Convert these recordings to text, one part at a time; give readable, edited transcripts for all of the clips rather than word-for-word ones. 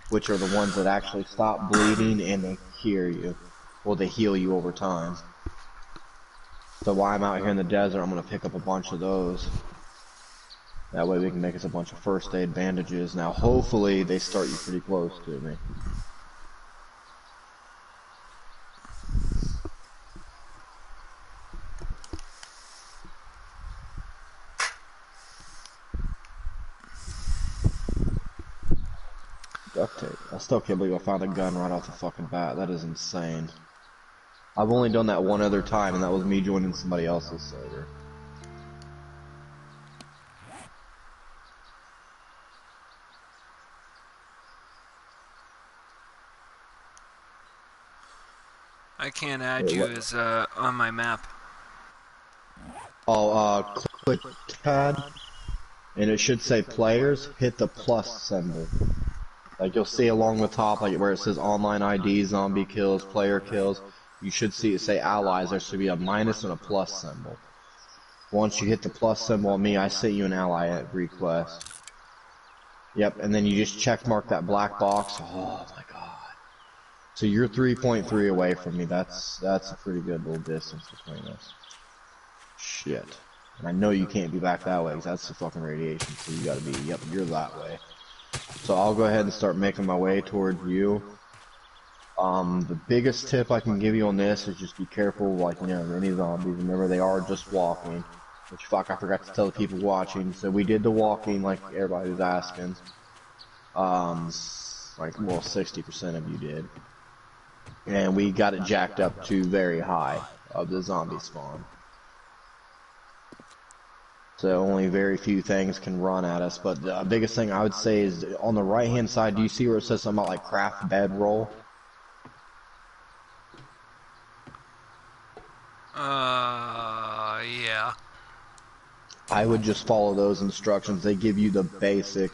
which are the ones that actually stop bleeding and they cure you. Well, they heal you over time. So while I'm out here in the desert, I'm going to pick up a bunch of those. That way we can make us a bunch of first aid bandages. Now hopefully they start you pretty close to me. Duct tape. I still can't believe I found a gun right off the fucking bat. That is insane. I've only done that one other time, and that was me joining somebody else's server. I can't add you as on my map. Oh, click tab, and it should say players. Hit the plus symbol. Like you'll see along the top, like where it says online ID, zombie kills, player kills. You should see it say allies. There should be a minus and a plus symbol. Once you hit the plus symbol on me, I sent you an ally request. Yep, and then you just check mark that black box. Oh my god. So you're 3.3 away from me. That's a pretty good little distance between us. Shit. And I know you can't be back that way because that's the fucking radiation. So you gotta be, yep, you're that way. So I'll go ahead and start making my way towards you. The biggest tip I can give you on this is just be careful, like, you know, any zombies. Remember, they are just walking. Which, fuck, I forgot to tell the people watching. So we did the walking like everybody was asking. Like, well, 60% of you did. And we got it jacked up to very high of the zombie spawn. So only very few things can run at us, but the biggest thing I would say is on the right hand side, do you see where it says something about like craft bedroll? Yeah. I would just follow those instructions. They give you the basic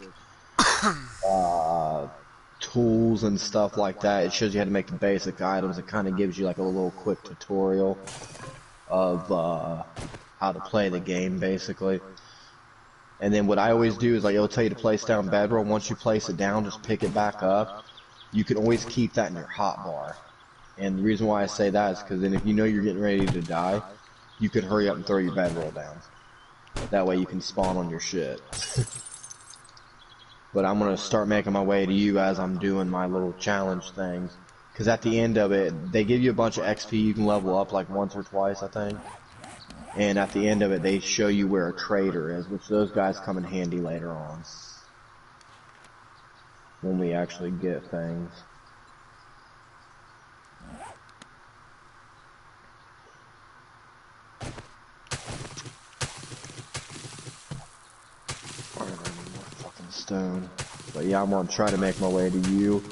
tools and stuff like that. It shows you how to make the basic items. It kind of gives you like a little quick tutorial of how to play the game, basically. And then what I always do is, like, it'll tell you to place down bedroll. Once you place it down, just pick it back up. You can always keep that in your hotbar. And the reason why I say that is because then if you know you're getting ready to die, you can hurry up and throw your bedroll down. That way you can spawn on your shit. But I'm going to start making my way to you as I'm doing my little challenge things. Because at the end of it, they give you a bunch of XP you can level up like once or twice, I think. And at the end of it, they show you where a trader is, which those guys come in handy later on. When we actually get things. Fucking stone. But yeah, I'm gonna try to make my way to you.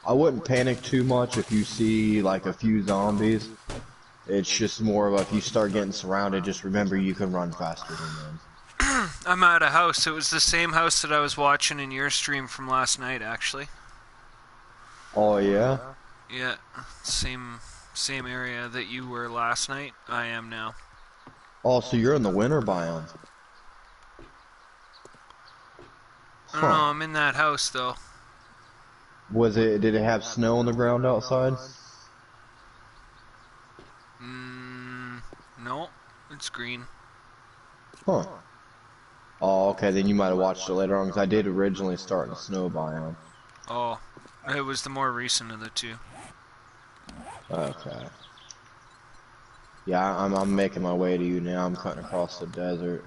I wouldn't panic too much if you see like a few zombies. It's just more of a, if you start getting surrounded, just remember you can run faster than them. I'm at a house. It was the same house that I was watching in your stream from last night, actually. Oh yeah? Yeah, same area that you were last night. I am now. Oh, so you're in the winter biome. I don't know, I'm in that house though. Did it have snow on the ground outside? No, it's green. Huh. Oh, okay, then you might have watched it later on, because I did originally start in the snow biome. Oh, it was the more recent of the two. Okay. Yeah, I'm making my way to you now. I'm cutting across the desert.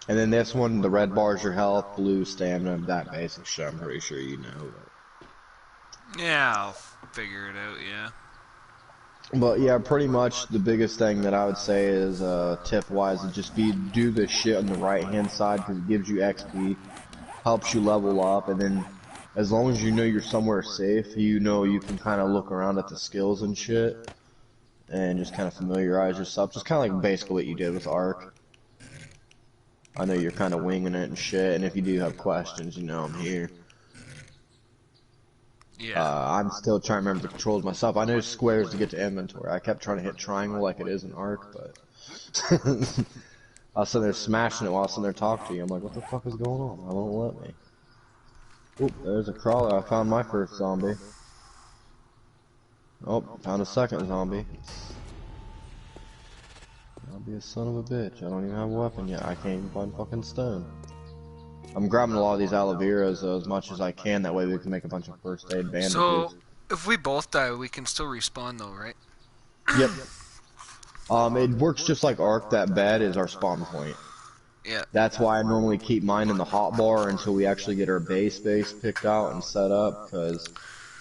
And then this one, the red bar's your health, blue stamina, that basic shit I'm pretty sure you know. But... yeah, I'll figure it out, yeah. But yeah, pretty much the biggest thing that I would say is, tip-wise, is just do the shit on the right-hand side, because it gives you XP, helps you level up, and then as long as you know you're somewhere safe, you know you can kind of look around at the skills and shit, and just kind of familiarize yourself, just kind of like basically what you did with Ark. I know you're kind of winging it and shit, and if you do have questions, you know I'm here. Yeah. I'm still trying to remember the controls myself. I know squares to get to inventory. I kept trying to hit triangle like it is in Ark, but... I was sitting there smashing it while I was sitting there talking to you. I'm like, what the fuck is going on? Why won't it let me? Oop, there's a crawler. I found my first zombie. Oh, found a second zombie. I'll be a son of a bitch. I don't even have a weapon yet. I can't even find fucking stone. I'm grabbing a lot of these aloe veras as much as I can. That way we can make a bunch of first aid So, bandages. if we both die, we can still respawn though, right? Yep. It works just like Ark. That bed is our spawn point. Yeah. That's why I normally keep mine in the hot bar until we actually get our base picked out and set up, because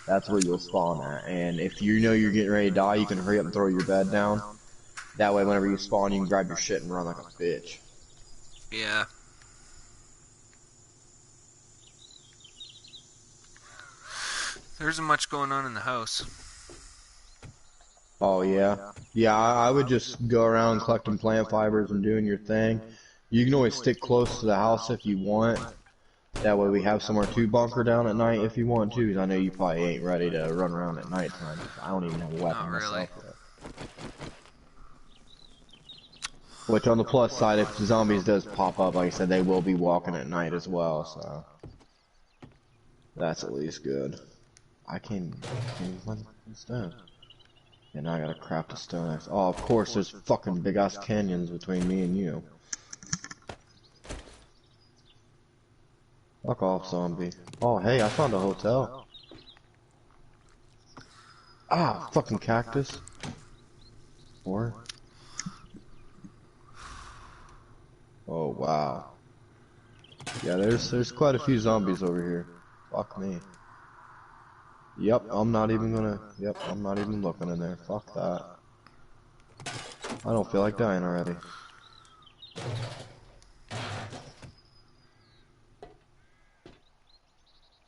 that's where you'll spawn at. And if you know you're getting ready to die, you can hurry up and throw your bed down. That way, whenever you spawn, you can grab your shit and run like a bitch. Yeah. There isn't much going on in the house. Oh yeah, yeah. I would just go around collecting plant fibers and doing your thing. You can always stick close to the house if you want. That way, we have somewhere to bunker down at night if you want to. Because I know you probably ain't ready to run around at nighttime. I don't even have a weapon Not really. myself yet. Which on the plus side, if zombies does pop up, like I said, they will be walking at night as well. So that's at least good. I can't even find stone. And now I gotta craft a stone axe. Oh, of course, there's fucking big ass canyons between me and you. Fuck off, zombie. Oh, hey, I found a hotel. Ah, fucking cactus. Or. Oh, wow. Yeah, there's quite a few zombies over here. Fuck me. Yep, I'm not even gonna. Yep, I'm not even looking in there. Fuck that. I don't feel like dying already.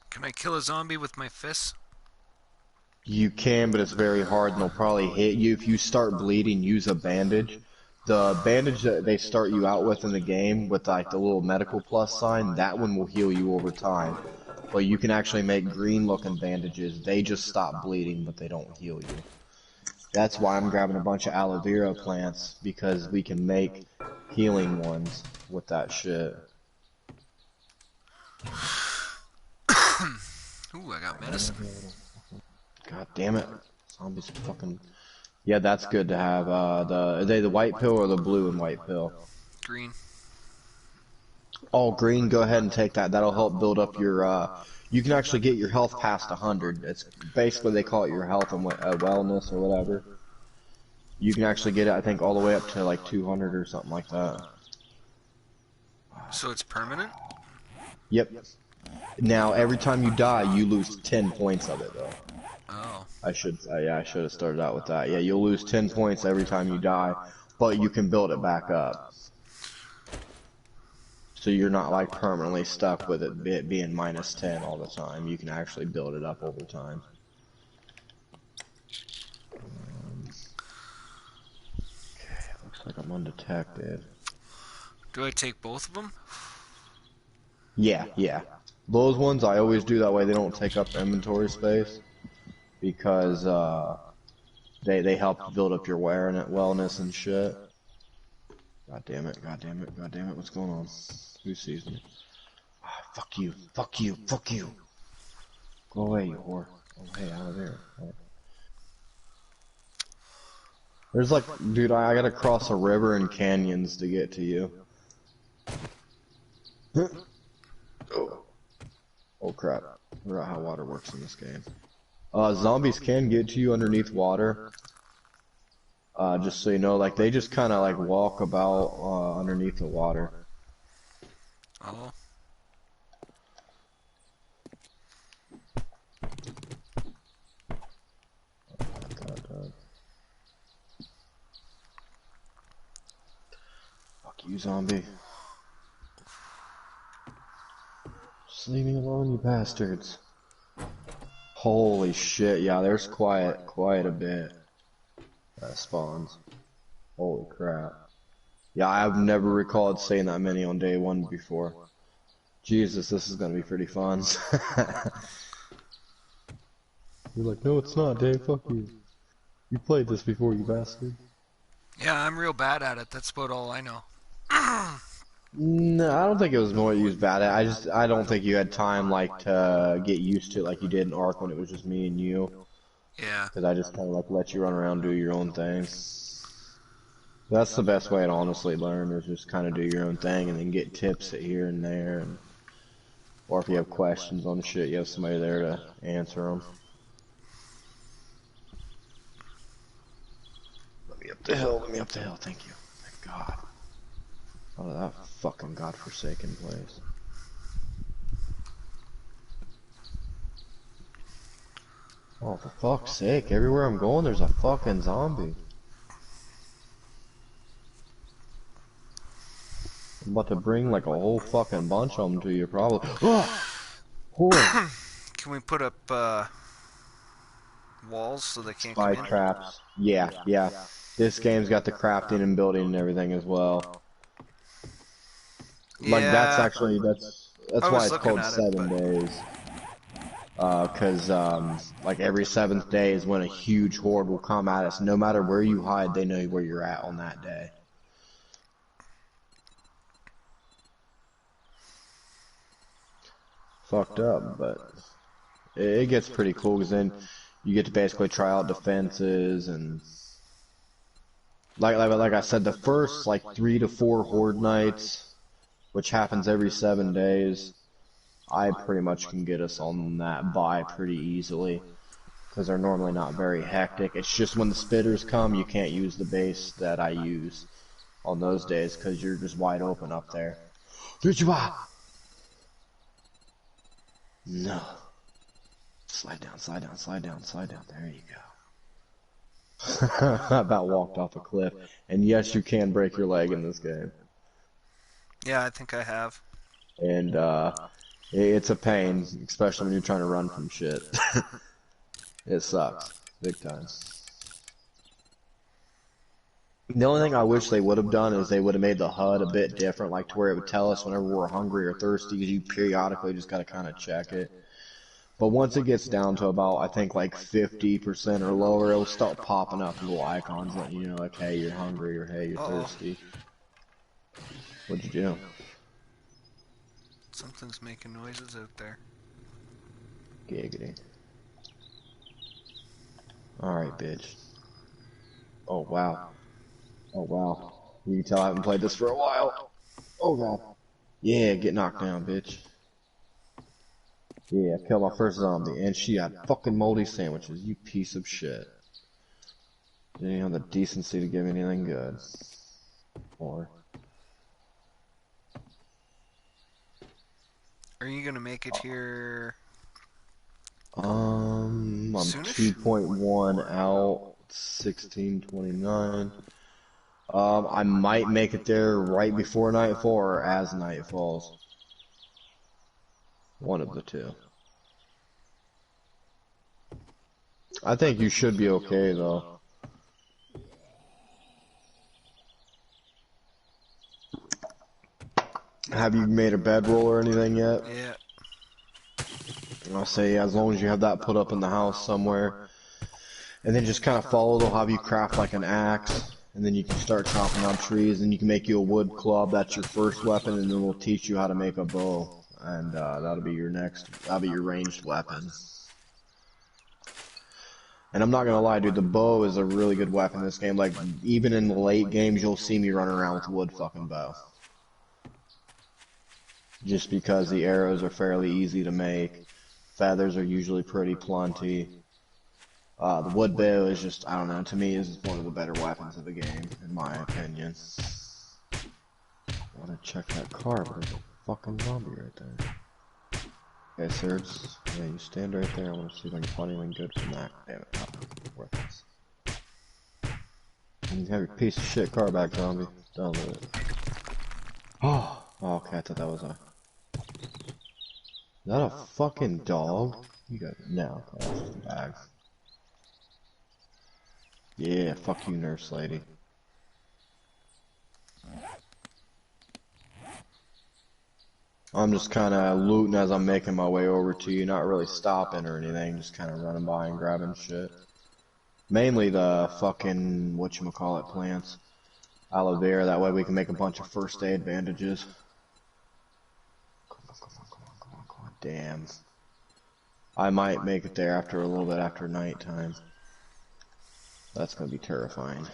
Can I kill a zombie with my fists? You can, but it's very hard, and they'll probably hit you. If you start bleeding, use a bandage. The bandage that they start you out with in the game, with like the little medical plus sign, that one will heal you over time. But you can actually make green looking bandages. They just stop bleeding, but they don't heal you. That's why I'm grabbing a bunch of aloe vera plants, because we can make healing ones with that shit. Ooh, I got medicine. God damn it. Zombies fucking... Yeah, that's good to have. Are they the white pill or the blue and white pill? Green. Oh, green, go ahead and take that. That'll help build up your, you can actually get your health past 100. It's basically, they call it your health and wellness or whatever. You can actually get it, I think, all the way up to like 200 or something like that. So it's permanent? Yep. Now, every time you die, you lose 10 points of it, though. Oh. Yeah, I should have started out with that. Yeah, you'll lose 10 points every time you die, but you can build it back up. So you're not like permanently stuck with it being minus 10 all the time. You can actually build it up over time. Okay, looks like I'm undetected. Do I take both of them? Yeah, yeah. Those ones I always do that way. They don't take up inventory space because they help build up your wellness and shit. God damn it! God damn it! God damn it! What's going on? Who sees me? Ah, fuck you! Fuck you! Fuck you! Go away, you whore! Oh, hey, out of there. Oh. There's like, dude, I gotta cross a river and canyons to get to you. Oh. Oh crap. I forgot how water works in this game. Zombies can get to you underneath water. Just so you know, like, they just kinda like walk about, underneath the water. Oh. Fuck you, zombie. Just leave me alone, you bastards. Holy shit, yeah, there's quite a bit that spawns. Holy crap. Yeah, I've never recalled saying that many on day one before. Jesus, this is gonna be pretty fun. You're like, no it's not, Dave, fuck you. You played this before, you bastard. Yeah, I'm real bad at it. That's about all I know. No, I don't think it was more you was bad at. I don't think you had time like to get used to it like you did in Ark when it was just me and you. Yeah. Because I just kind of like let you run around do your own thing. That's the best way to honestly learn is just kind of do your own thing and then get tips here and there. Or if you have questions on shit, you have somebody there to answer them. Let me up the hill, let me up the hill, thank you. Thank God. Out of that fucking godforsaken place. Oh, for fuck's sake, everywhere I'm going there's a fucking zombie. I'm about to bring like a whole fucking bunch of them to you probably. Oh! Horse! Can we put up walls so they can't come Spy in? traps. Yeah, yeah. This game's got the crafting and building and everything as well. Like that's Yeah, actually that's I why was it's looking called at it, 7 days. 'Cause like every seventh day is when a huge horde will come at us. No matter where you hide, they know where you're at on that day. Fucked up, but it gets pretty cool because then you get to basically try out defenses and like I said, the first like 3 to 4 horde nights, which happens every 7 days, I pretty much can get us on that buy pretty easily because they're normally not very hectic. It's just when the spitters come, you can't use the base that I use on those days because you're just wide open up there. No. Slide down, slide down, slide down, slide down. There you go. I about walked off a cliff. And yes, you can break your leg in this game. yeah, I think I have. And it's a pain, especially when you're trying to run from shit. It sucks. Big time. The only thing I wish they would have done is they would have made the HUD a bit different, like to where it would tell us whenever we're hungry or thirsty, because you periodically just gotta kind of check it. But once it gets down to about, I think, like 50% or lower, it'll start popping up little icons letting you know, like, hey, you're hungry or hey, you're Uh-oh. thirsty. What'd you do? Something's making noises out there. Giggity. Alright, bitch. Oh, wow. Oh, wow. You can tell I haven't played this for a while. Oh, God. Yeah, get knocked down, bitch. Yeah, killed my first zombie, and she had fucking moldy sandwiches, you piece of shit. Didn't have the decency to give me anything good. Or... Are you gonna make it here? I'm Soonish? 2.1 out, 16:29. I might make it there right before nightfall or as night falls. One of the two. I think you should be okay though. Have you made a bedroll or anything yet? Yeah. I'll say as long as you have that put up in the house somewhere. And then just kind of follow, they'll have you craft like an axe. And then you can start chopping down trees, and you can make you a wood club, that's your first weapon, and then we'll teach you how to make a bow. And that'll be your ranged weapon. And I'm not gonna lie, dude, the bow is a really good weapon in this game. Like, even in the late games, you'll see me running around with a wood fucking bow. Just because the arrows are fairly easy to make. Feathers are usually pretty plenty. The wood bow is just, I don't know, to me is one of the better weapons of the game, in my opinion. I wanna check that car, but there's a fucking zombie right there. Okay, Serge, yeah, you stand right there, I wanna see if I can find anything good from that. Damn it, not worthless. You have your piece of shit car back, zombie. Done with it. Oh, okay, I thought that was a... Is that a fucking dog? You got... No, okay, that's just a bag. Yeah, fuck you, nurse lady. I'm just kinda looting as I'm making my way over to you, not really stopping or anything, just kinda running by and grabbing shit. Mainly the fucking, whatchamacallit plants. Aloe vera, that way we can make a bunch of first aid bandages. damn. I might make it there after a little bit after nighttime. That's gonna be terrifying.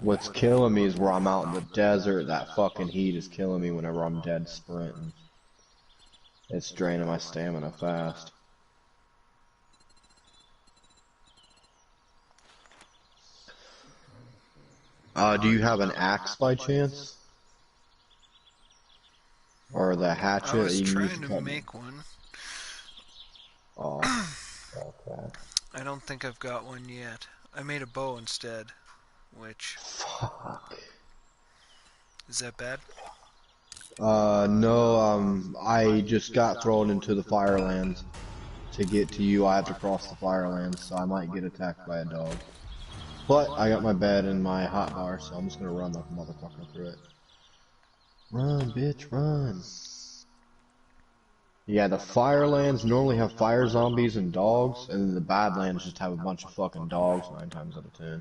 What's killing me is where I'm out in the desert. That fucking heat is killing me whenever I'm dead sprinting. It's draining my stamina fast. Do you have an axe by chance? Or the hatchet? I was you trying use to cut make one. Oh, okay. I don't think I've got one yet. I made a bow instead, which... Fuck. Is that bad? No, I just got thrown into the Firelands. To get to you, I have to cross the Firelands, so I might get attacked by a dog. But I got my bed and my hot bar, so I'm just gonna run like a motherfucker through it. Run, bitch, run. Yeah, the Firelands normally have fire zombies and dogs, and then the Badlands just have a bunch of fucking dogs 9 times out of 10.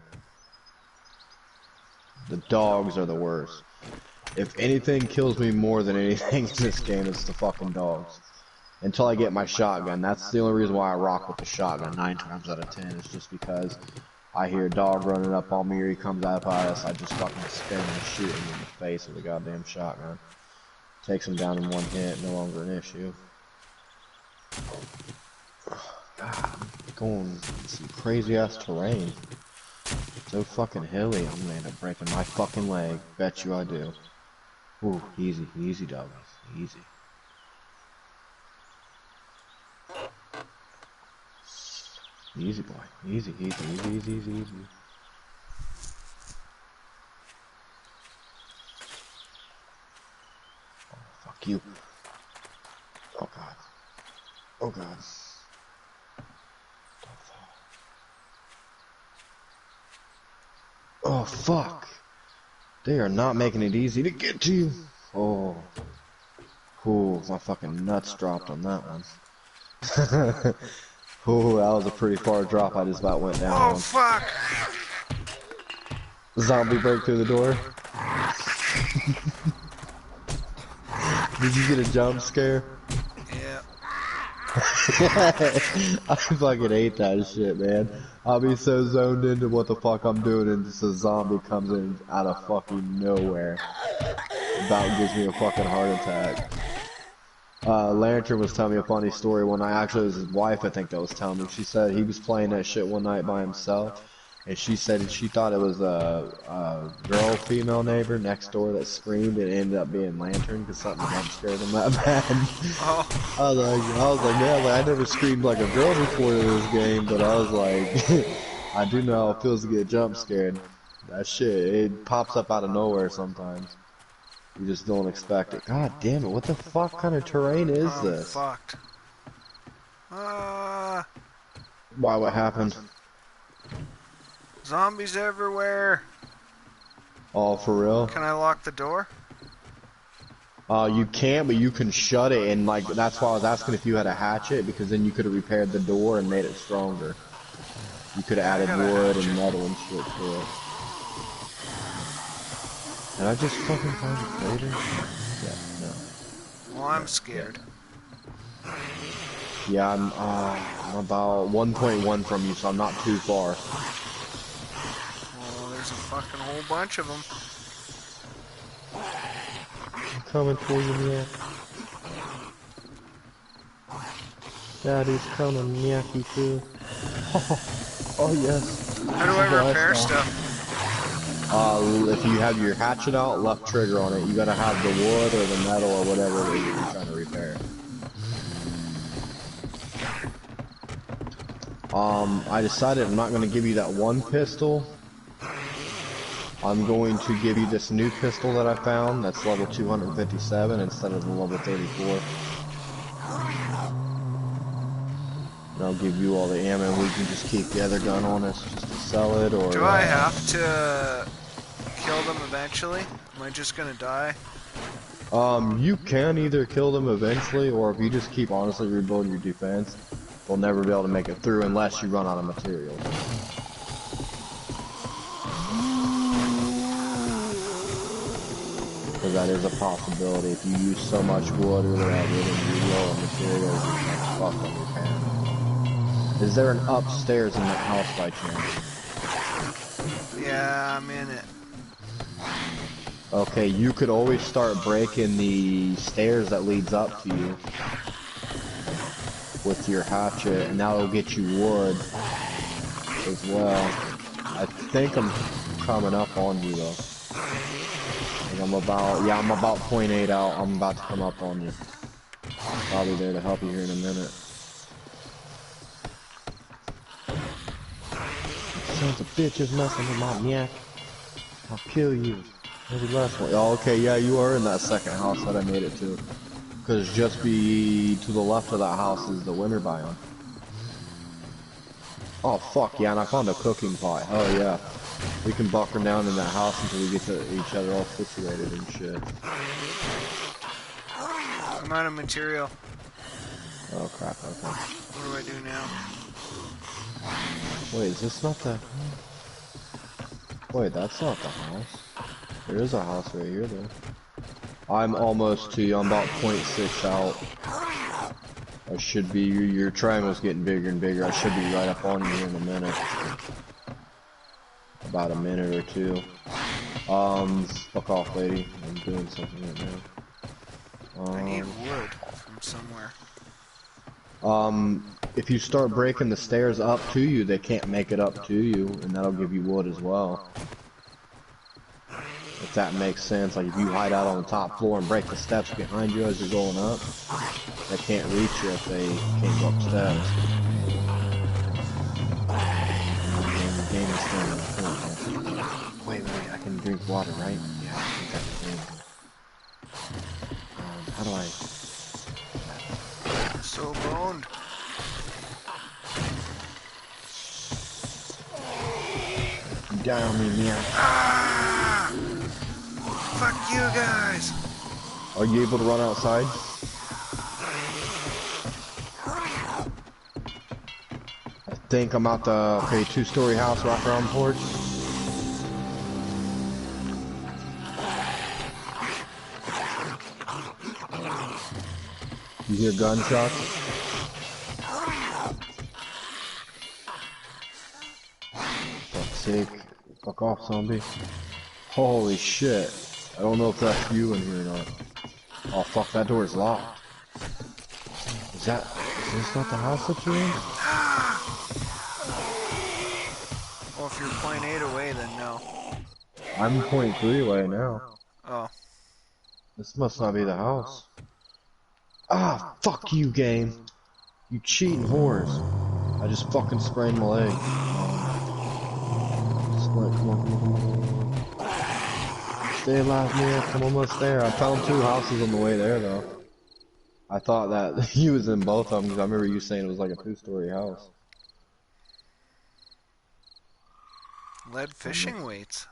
The dogs are the worst. If anything kills me more than anything in this game, it's the fucking dogs. Until I get my shotgun. That's the only reason why I rock with the shotgun 9 times out of 10. Is just because I hear a dog running up on me or he comes up at us, I just fucking spin and shoot him in the face with a goddamn shotgun. Takes him down in one hit, no longer an issue. God, I'm going some crazy ass terrain. So fucking hilly, I'm gonna end up breaking my fucking leg. Bet you I do. Ooh, easy, easy doggies, easy. Easy boy, easy, easy, easy, easy, easy, easy. Oh, fuck you. Oh god. Oh god. Don't fall. Oh fuck. They are not making it easy to get to you. Oh. Ooh, my fucking nuts dropped on that one. Ooh, that was a pretty far drop. I just about went down. Oh, fuck! Zombie break through the door. Did you get a jump scare? Yeah. I fucking hate that shit, man. I'll be so zoned into what the fuck I'm doing and just a zombie comes in out of fucking nowhere. About gives me a fucking heart attack. Lantern was telling me a funny story when it was his wife, I think, that was telling me. She said he was playing that shit one night by himself, and she said she thought it was a female neighbor next door that screamed, and it ended up being Lantern because something jump scared him that bad. Oh. I was like, man, I never screamed like a girl before in this game, but I was like, I do know how it feels to get jump scared. That shit, it pops up out of nowhere sometimes. You just don't expect it. God damn it, what the fuck kind of terrain is this? I'm fucked. Why, what happened? Zombies everywhere. Oh, for real? Can I lock the door? You can't, but you can shut it, and like, that's why I was asking if you had a hatchet, because then you could have repaired the door and made it stronger. You could have added wood and metal and shit to it. Did I just fucking find a crater? Yeah, no. Well, I'm scared. Yeah, I'm about 1.1 from you, so I'm not too far. Well, there's a fucking whole bunch of them. I'm coming for you, man. Daddy's coming, Miyaki too. Oh yes. How do I repair stuff? If you have your hatchet out, left trigger on it. You gotta have the wood or the metal or whatever that you're trying to repair. I decided I'm not gonna give you that one pistol. I'm going to give you this new pistol that I found that's level 257 instead of the level 34. And I'll give you all the ammo. We can just keep the other gun on us just to sell it, or... Do I have to kill them eventually? Am I just gonna die? You can either kill them eventually, or if you just keep honestly rebuilding your defense, they'll never be able to make it through unless you run out of materials. Because that is a possibility. If you use so much wood or whatever, then you lower materials and kind of fuck on your panel. Is there an upstairs in that house by chance? Yeah, I'm in it. Okay, you could always start breaking the stairs that leads up to you with your hatchet, and that'll get you wood as well. I think I'm coming up on you though. I'm about 0.8 out. I'm about to come up on you. Probably there to help you here in a minute. Sons of bitches messing with my neck. I'll kill you. Every last one. Oh, okay, yeah, you are in that second house that I made it to. Because just to the left of that house is the winter biome. Oh, fuck, yeah, and I found a cooking pot. Hell yeah. We can bunker down in that house until we get to each other all situated and shit. I'm out of material. Oh, crap, okay. What do I do now? Wait, is this not the... Wait, that's not the house. There is a house right here, though. I'm almost to you. I'm about 0.6 out. I should be... Your triangle's getting bigger and bigger. I should be right up on you in a minute. About a minute or two. Fuck off, lady. I'm doing something right now. I need wood from somewhere. If you start breaking the stairs up to you, they can't make it up to you, and that'll give you wood as well. If that makes sense, like if you hide out on the top floor and break the steps behind you as you're going up, they can't reach you if they can't go up steps. Wait, I can drink water, right? Yeah, I think that's the thing. How do I... So boned. Down me, man. Ah! Fuck you guys! Are you able to run outside? I think I'm out the, okay, 2-story house, rock around porch. You hear gunshots? Fuck's sake. Fuck off, zombie. Holy shit. I don't know if that's you in here or not. Oh fuck, that door is locked. Is this not the house that you're in? Well, if you're 0.8 away, then no. I'm 0.3 away now. Oh. This must not be the house. Ah, fuck you, game. You cheating whores. I just fucking sprained my leg. Come on. Stay alive, man. I'm almost there. I found 2 houses on the way there, though. I thought that he was in both of them, because I remember you saying it was like a 2-story house. Lead fishing weights.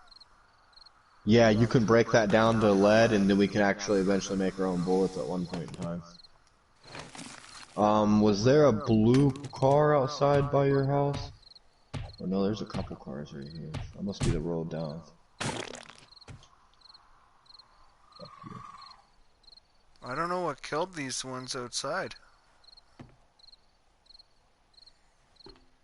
Yeah, you can break that down to lead, and then we can actually eventually make our own bullets at one point in time. Was there a blue car outside by your house? Oh no, there's a couple cars right here. That must be the road down. I don't know what killed these ones outside.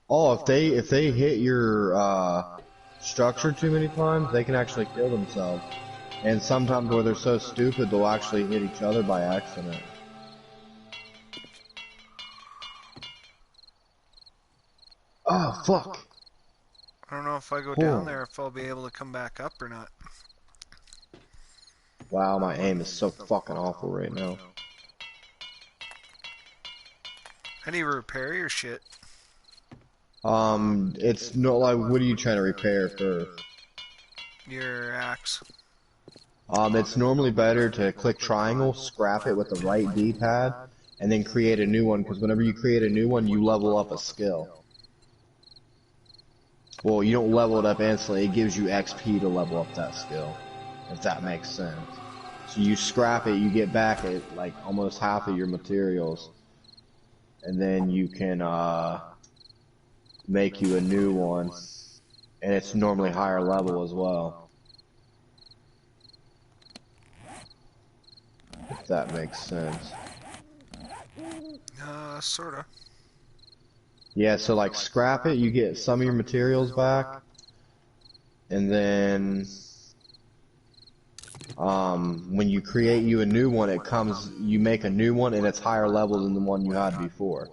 Oh, if they hit your structure too many times, they can actually kill themselves. And sometimes where they're so stupid, they'll actually hit each other by accident. Oh, fuck. I don't know if I go down there if I'll be able to come back up or not. Wow, my aim is so fucking awful right now. How do you repair your shit? It's not like, what are you trying to repair first? Your axe. It's normally better to click triangle, scrap it with the right D-pad, and then create a new one, because whenever you create a new one, you level up a skill. Well, you don't level it up instantly, it gives you XP to level up that skill, if that makes sense. So you scrap it, you get back like almost half of your materials, and then you can make you a new one, and it's normally higher level as well. If that makes sense. Sorta. Yeah, so like scrap it, you get some of your materials back, and then when you create you a new one, you make a new one and it's higher level than the one you had before.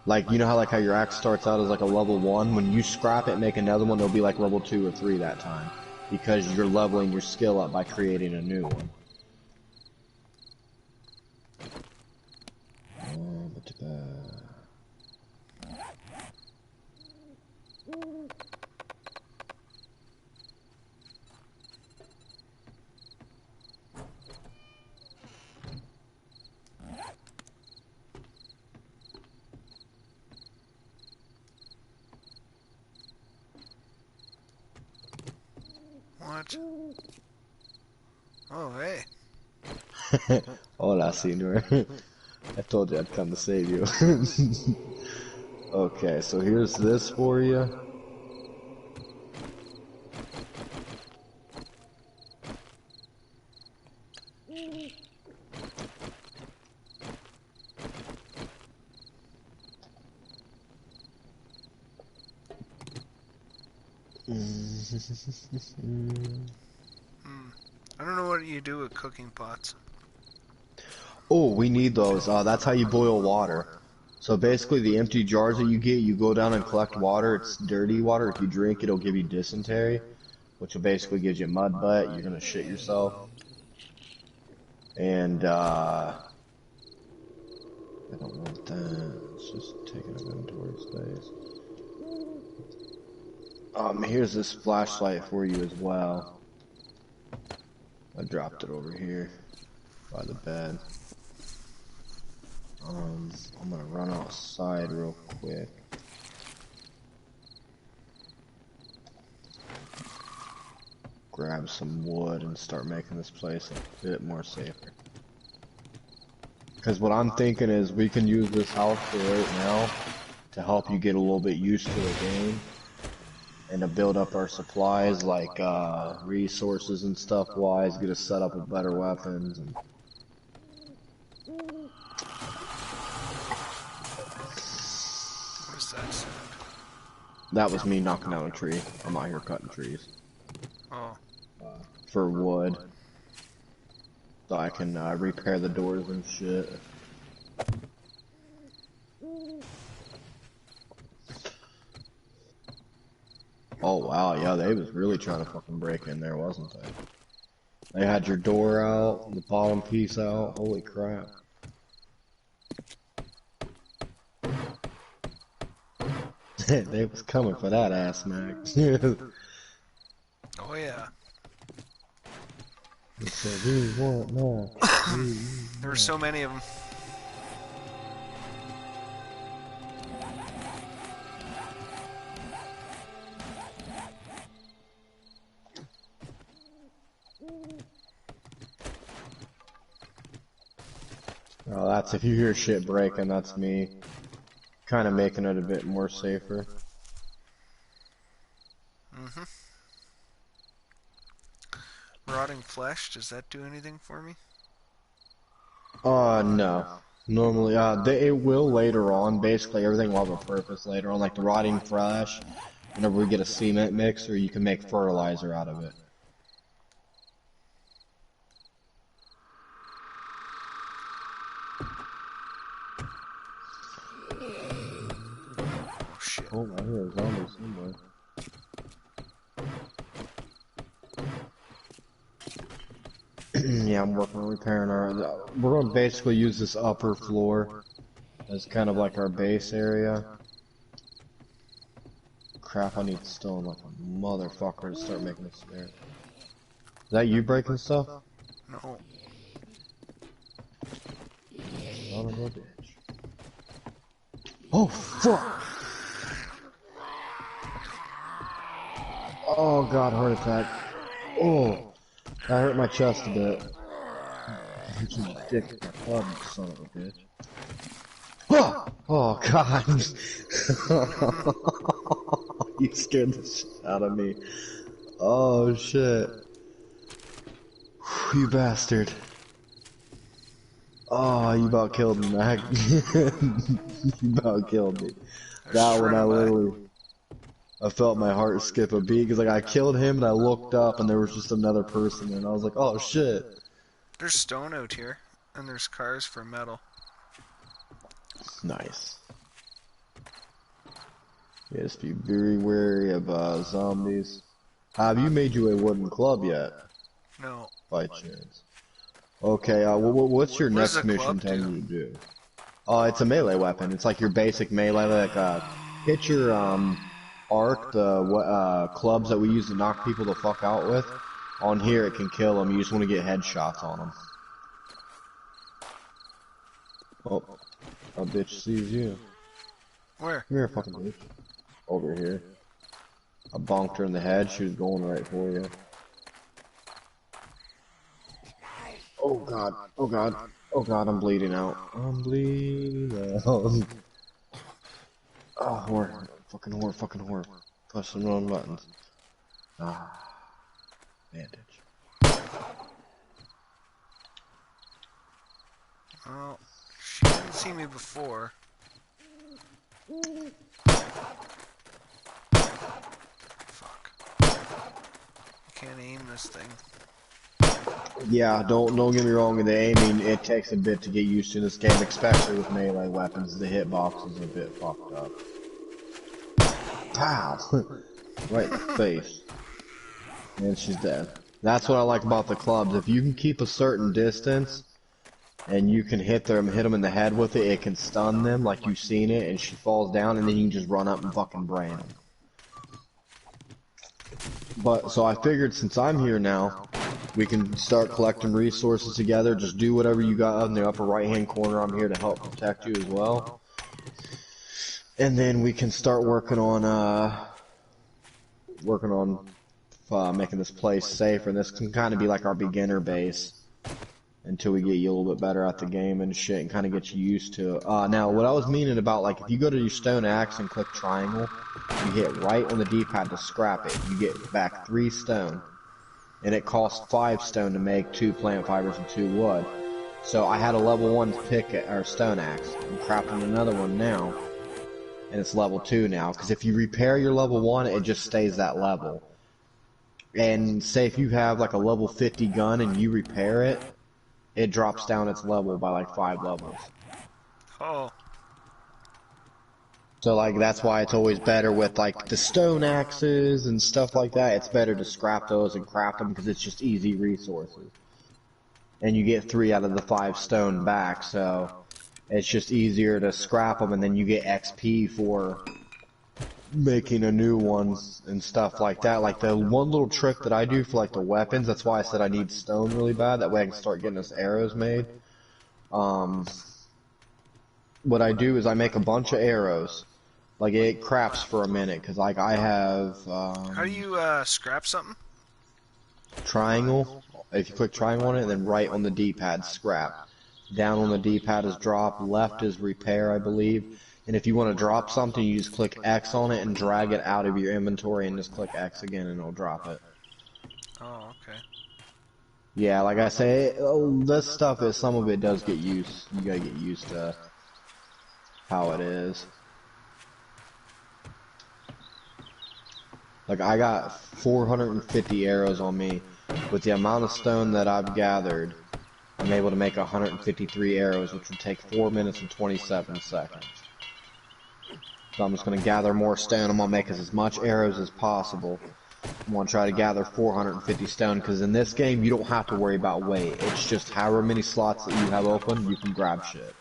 Like, you know how your axe starts out as like a level 1? When you scrap it and make another one, it'll be like level 2 or 3 that time. Because you're leveling your skill up by creating a new one. What? Oh, hey. Hola, senor. I told you I'd come to save you. Okay, so here's this for you. I don't know what you do with cooking pots. Oh, we need those. That's how you boil water. So basically, the empty jars that you get, you go down and collect water. It's dirty water. If you drink, it'll give you dysentery, which will basically gives you mud butt. You're gonna shit yourself. And I don't want that. It's just taking up inventory space. Here's this flashlight for you as well. I dropped it over here by the bed. I'm gonna run outside real quick. Grab some wood and start making this place a bit more safer. Because what I'm thinking is we can use this house for right now to help you get a little bit used to the game and to build up our supplies, like resources and stuff wise, get us set up with better weapons. And What is that sound? that was me knocking down a tree. I'm out here cutting trees. Oh. For wood. So I can repair the doors and shit. Oh wow, yeah, they was really trying to fucking break in there, wasn't they? They had your door out, the bottom piece out, holy crap. They was coming for that ass, Max. Oh, yeah. They said, we want more. There were so many of them. Oh, that's if you hear shit breaking, that's me. Kind of making it a bit more safer. Mm-hmm. Rotting flesh, does that do anything for me? No. Normally, it will later on. Basically, everything will have a purpose later on. Like the rotting flesh, whenever we get a cement mixer, you can make fertilizer out of it. Oh, shit. Oh, I hear a zombie somewhere. Yeah, I'm working on repairing our... We're going to basically use this upper floor as kind of like our base area. Crap, I need stone like a motherfucker to start making a snare. Is that you breaking stuff? No. Son of a bitch. Oh, fuck! Oh, God, heart attack. Oh, that hurt my chest a bit. Hit your dick in my club, you son of a bitch. Oh, God. You scared the shit out of me. Oh, shit. You bastard. Oh, you about killed me, Mac. You about killed me. That one, I felt my heart skip a beat, because like, I killed him, and I looked up, and there was just another person, and I was like, oh shit. There's stone out here, and there's cars for metal. Nice. Yeah, just be very wary of zombies. Have you made you a wooden club yet? No. By chance. Okay, what's your next mission telling you to do? It's a melee weapon. It's like your basic melee, like, hit your, arc, the, clubs that we use to knock people the fuck out with. On here, it can kill them. You just want to get headshots on them. Oh, a bitch sees you. Where? Come here, fucking bitch. Over here. I bonked her in the head. She was going right for you. Oh god. Oh god. Oh god, I'm bleeding out. I'm bleeding out. Oh, whore. Fucking whore, fucking whore. Push the wrong buttons. Ah. Bandage. Oh, she didn't see me before. Fuck. I can't aim this thing. Yeah, don't get me wrong, with the aiming, it takes a bit to get used to this game, especially with melee weapons. The hitbox is a bit fucked up. Pow! Right in the face. And she's dead. That's what I like about the clubs. If you can keep a certain distance, and you can hit them in the head with it, it can stun them, like you've seen it, and she falls down, and then you can just run up and fucking brain them. But, so I figured since I'm here now, we can start collecting resources together. Just do whatever you got in the upper right-hand corner. I'm here to help protect you as well. And then we can start working on making this place safer. And this can kind of be like our beginner base until we get you a little bit better at the game and shit, and kind of get you used to it. Now, what I was meaning about, like, if you go to your stone axe and click triangle, you hit right on the D-pad to scrap it. You get back 3 stone. And it costs 5 stone to make 2 plant fibers and 2 wood. So I had a level 1 or stone axe. I'm crafting another one now, and it's level 2 now. Because if you repair your level 1, it just stays that level. And say if you have like a level 50 gun and you repair it, it drops down its level by like 5 levels. Oh. So like that's why it's always better with like the stone axes and stuff like that. It's better to scrap those and craft them because it's just easy resources. And you get 3 out of the 5 stone back, so it's just easier to scrap them, and then you get XP for making a new one and stuff like that. Like the one little trick that I do for like the weapons, that's why I said I need stone really bad, that way I can start getting us arrows made. What I do is I make a bunch of arrows. Like, it craps for a minute, because, like, I have, How do you, scrap something? triangle. If you click triangle on it, then right on the D-pad, scrap. Down on the D-pad is drop, left is repair, I believe. And if you want to drop something, you just click X on it and drag it out of your inventory and just click X again and it'll drop it. Oh, okay. Yeah, like I say, this stuff is, some of it does get used. You gotta get used to how it is. Like, I got 450 arrows on me. With the amount of stone that I've gathered, I'm able to make 153 arrows, which would take 4 minutes and 27 seconds. So I'm just going to gather more stone. I'm going to make as much arrows as possible. I'm going to try to gather 450 stone, because in this game, you don't have to worry about weight. It's just however many slots that you have open, you can grab shit.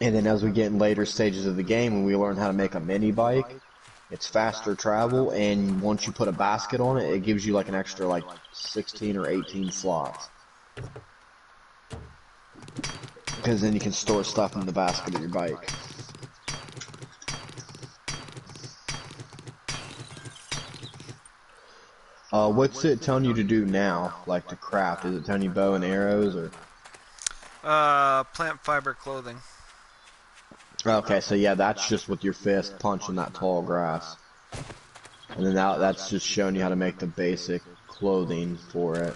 And then as we get in later stages of the game, when we learn how to make a mini bike, it's faster travel, and once you put a basket on it, it gives you like an extra like 16 or 18 slots. Because then you can store stuff in the basket of your bike. What's it telling you to do now, like to craft? Is it telling you bow and arrows, or? Plant fiber clothing. Okay, so yeah, that's just with your fist punching that tall grass. And then that's just showing you how to make the basic clothing for it.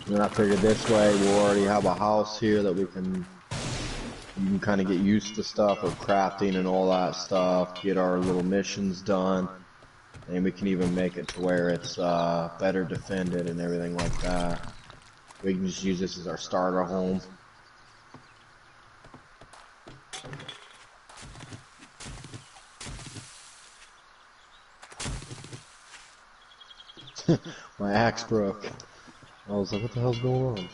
And then I figured this way we'll already have a house here that you can kind of get used to stuff of crafting and all that stuff, get our little missions done, and we can even make it to where it's better defended and everything like that. We can just use this as our starter home. My axe broke. I was like, what the hell's going on?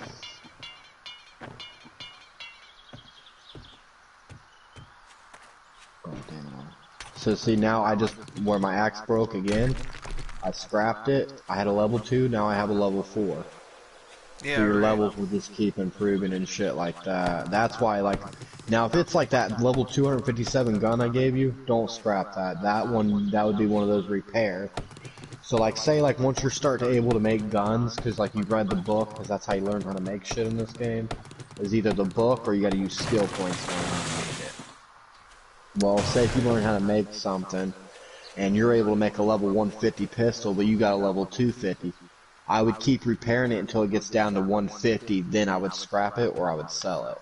Oh, damn it. So see, now where my axe broke again, I scrapped it. I had a level 2, now I have a level 4. Yeah, So your right. levels will just keep improving and shit like that. That's why, like, now if it's like that level 257 gun I gave you, don't scrap that. That would be one of those repair. So like, say like once you're starting to able to make guns, cause like you've read the book, cause that's how you learn how to make shit in this game, is either the book or you gotta use skill points to learn how to make it. Well, say if you learn how to make something, and you're able to make a level 150 pistol, but you got a level 250, I would keep repairing it until it gets down to 150, then I would scrap it or I would sell it.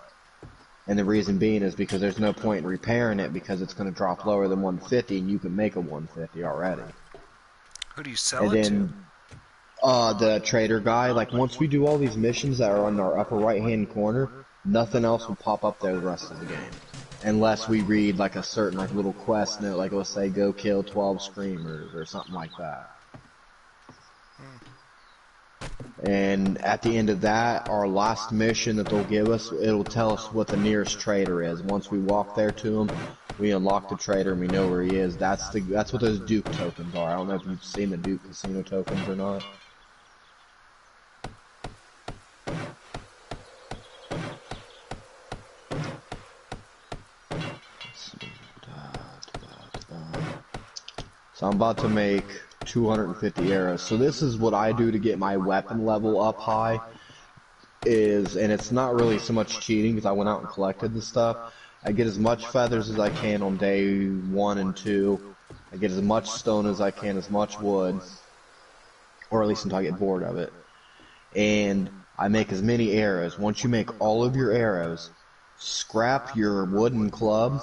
And the reason being is because there's no point in repairing it because it's going to drop lower than 150 and you can make a 150 already. Who do you sell And it to? then, the trader guy, like once we do all these missions that are on our upper right hand corner, nothing else will pop up there the rest of the game. Unless we read like a certain like little quest note, like it'll say go kill 12 screamers or something like that. And at the end of that, our last mission that they'll give us, it'll tell us what the nearest trader is. Once we walk there to him, we unlock the trader and we know where he is. That's what those Duke tokens are. I don't know if you've seen the Duke Casino tokens or not. So I'm about to make 250 arrows. So this is what I do to get my weapon level up high. And it's not really so much cheating because I went out and collected the stuff. I get as much feathers as I can on day 1 and 2. I get as much stone as I can, as much wood. Or at least until I get bored of it. And I make as many arrows. Once you make all of your arrows, scrap your wooden club,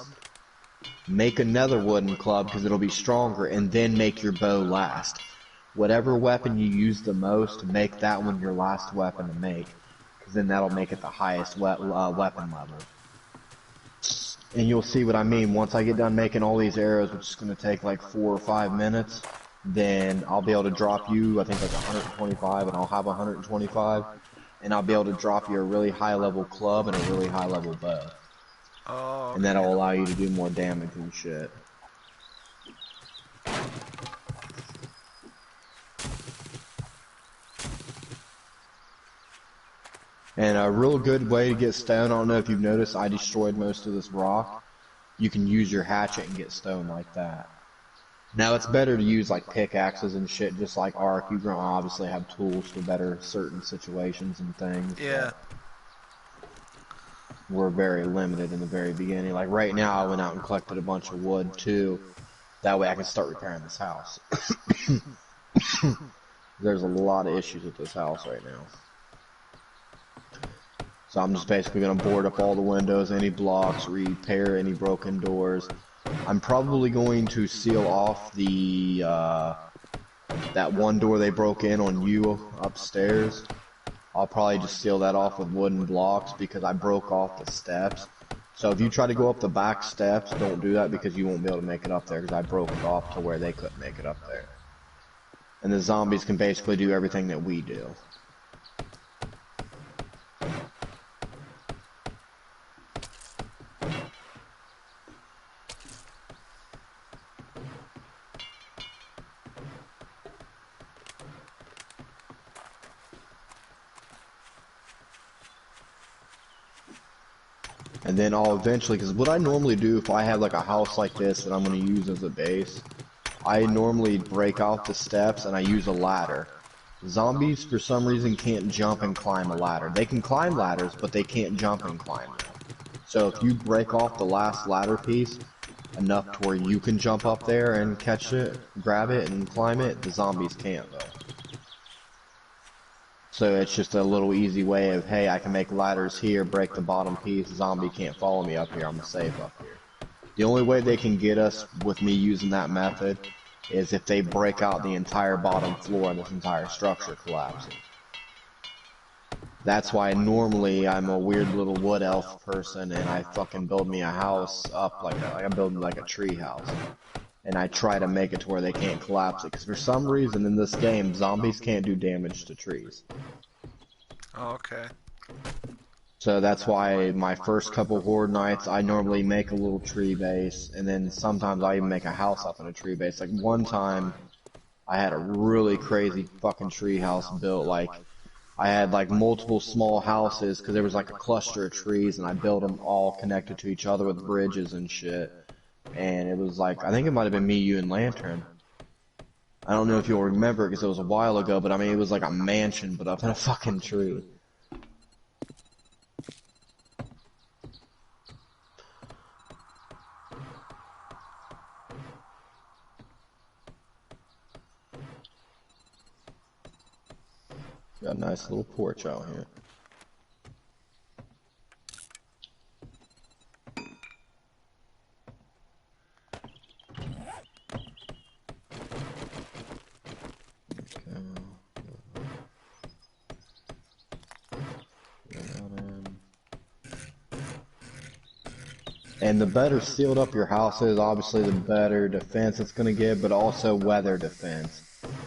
make another wooden club because it'll be stronger, and then make your bow last. Whatever weapon you use the most, make that one your last weapon to make, because then that'll make it the highest weapon level. And you'll see what I mean. Once I get done making all these arrows, which is going to take like 4 or 5 minutes, then I'll be able to drop you, I think like 125, and I'll have 125, and I'll be able to drop you a really high level club and a really high level bow. Oh, okay. And that'll allow you to do more damage and shit. And a real good way to get stone, I don't know if you've noticed, I destroyed most of this rock. You can use your hatchet and get stone like that. Now it's better to use like pickaxes and shit, just like Ark. You're gonna obviously have tools for better certain situations and things. Yeah. We're very limited in the very beginning. Like right now I went out and collected a bunch of wood too. That way I can start repairing this house. There's a lot of issues with this house right now. So I'm just basically going to board up all the windows, any blocks, repair any broken doors. I'm probably going to seal off the, that one door they broke in on you upstairs. I'll probably just seal that off with wooden blocks because I broke off the steps. So if you try to go up the back steps, don't do that because you won't be able to make it up there because I broke it off to where they couldn't make it up there. And the zombies can basically do everything that we do. And then I'll eventually, because what I normally do if I have like a house like this that I'm going to use as a base, I normally break off the steps and I use a ladder. Zombies, for some reason, can't jump and climb a ladder. They can climb ladders, but they can't jump and climb them. So if you break off the last ladder piece enough to where you can jump up there and catch it, grab it, and climb it, the zombies can't though. So it's just a little easy way of, hey, I can make ladders here, break the bottom piece, zombie can't follow me up here, I'm safe up here. The only way they can get us with me using that method is if they break out the entire bottom floor and this entire structure collapses. That's why normally I'm a weird little wood elf person and I fucking build me a house up like I'm building like a tree house. And I try to make it to where they can't collapse it, because for some reason in this game, zombies can't do damage to trees. Oh, okay. So that's why my first couple horde nights, I normally make a little tree base, and then sometimes I even make a house up in a tree base. Like one time, I had a really crazy fucking tree house built, like, I had like multiple small houses, because there was like a cluster of trees, and I built them all connected to each other with bridges and shit. And it was like, I think it might have been me, you, and Lantern. I don't know if you'll remember because it was a while ago, but I mean, it was like a mansion, but up in a fucking tree. Got a nice little porch out here. And the better sealed up your house is, obviously the better defense it's gonna get, but also weather defense.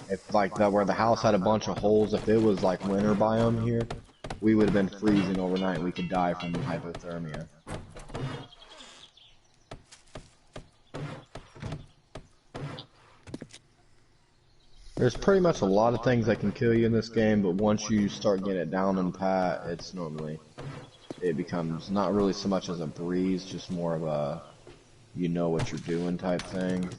If like that where the house had a bunch of holes, if it was like winter biome here, we would have been freezing overnight and we could die from hypothermia. There's pretty much a lot of things that can kill you in this game, but once you start getting it down and pat, it's normally, it becomes not really so much as a breeze, just more of a, you know what you're doing type thing.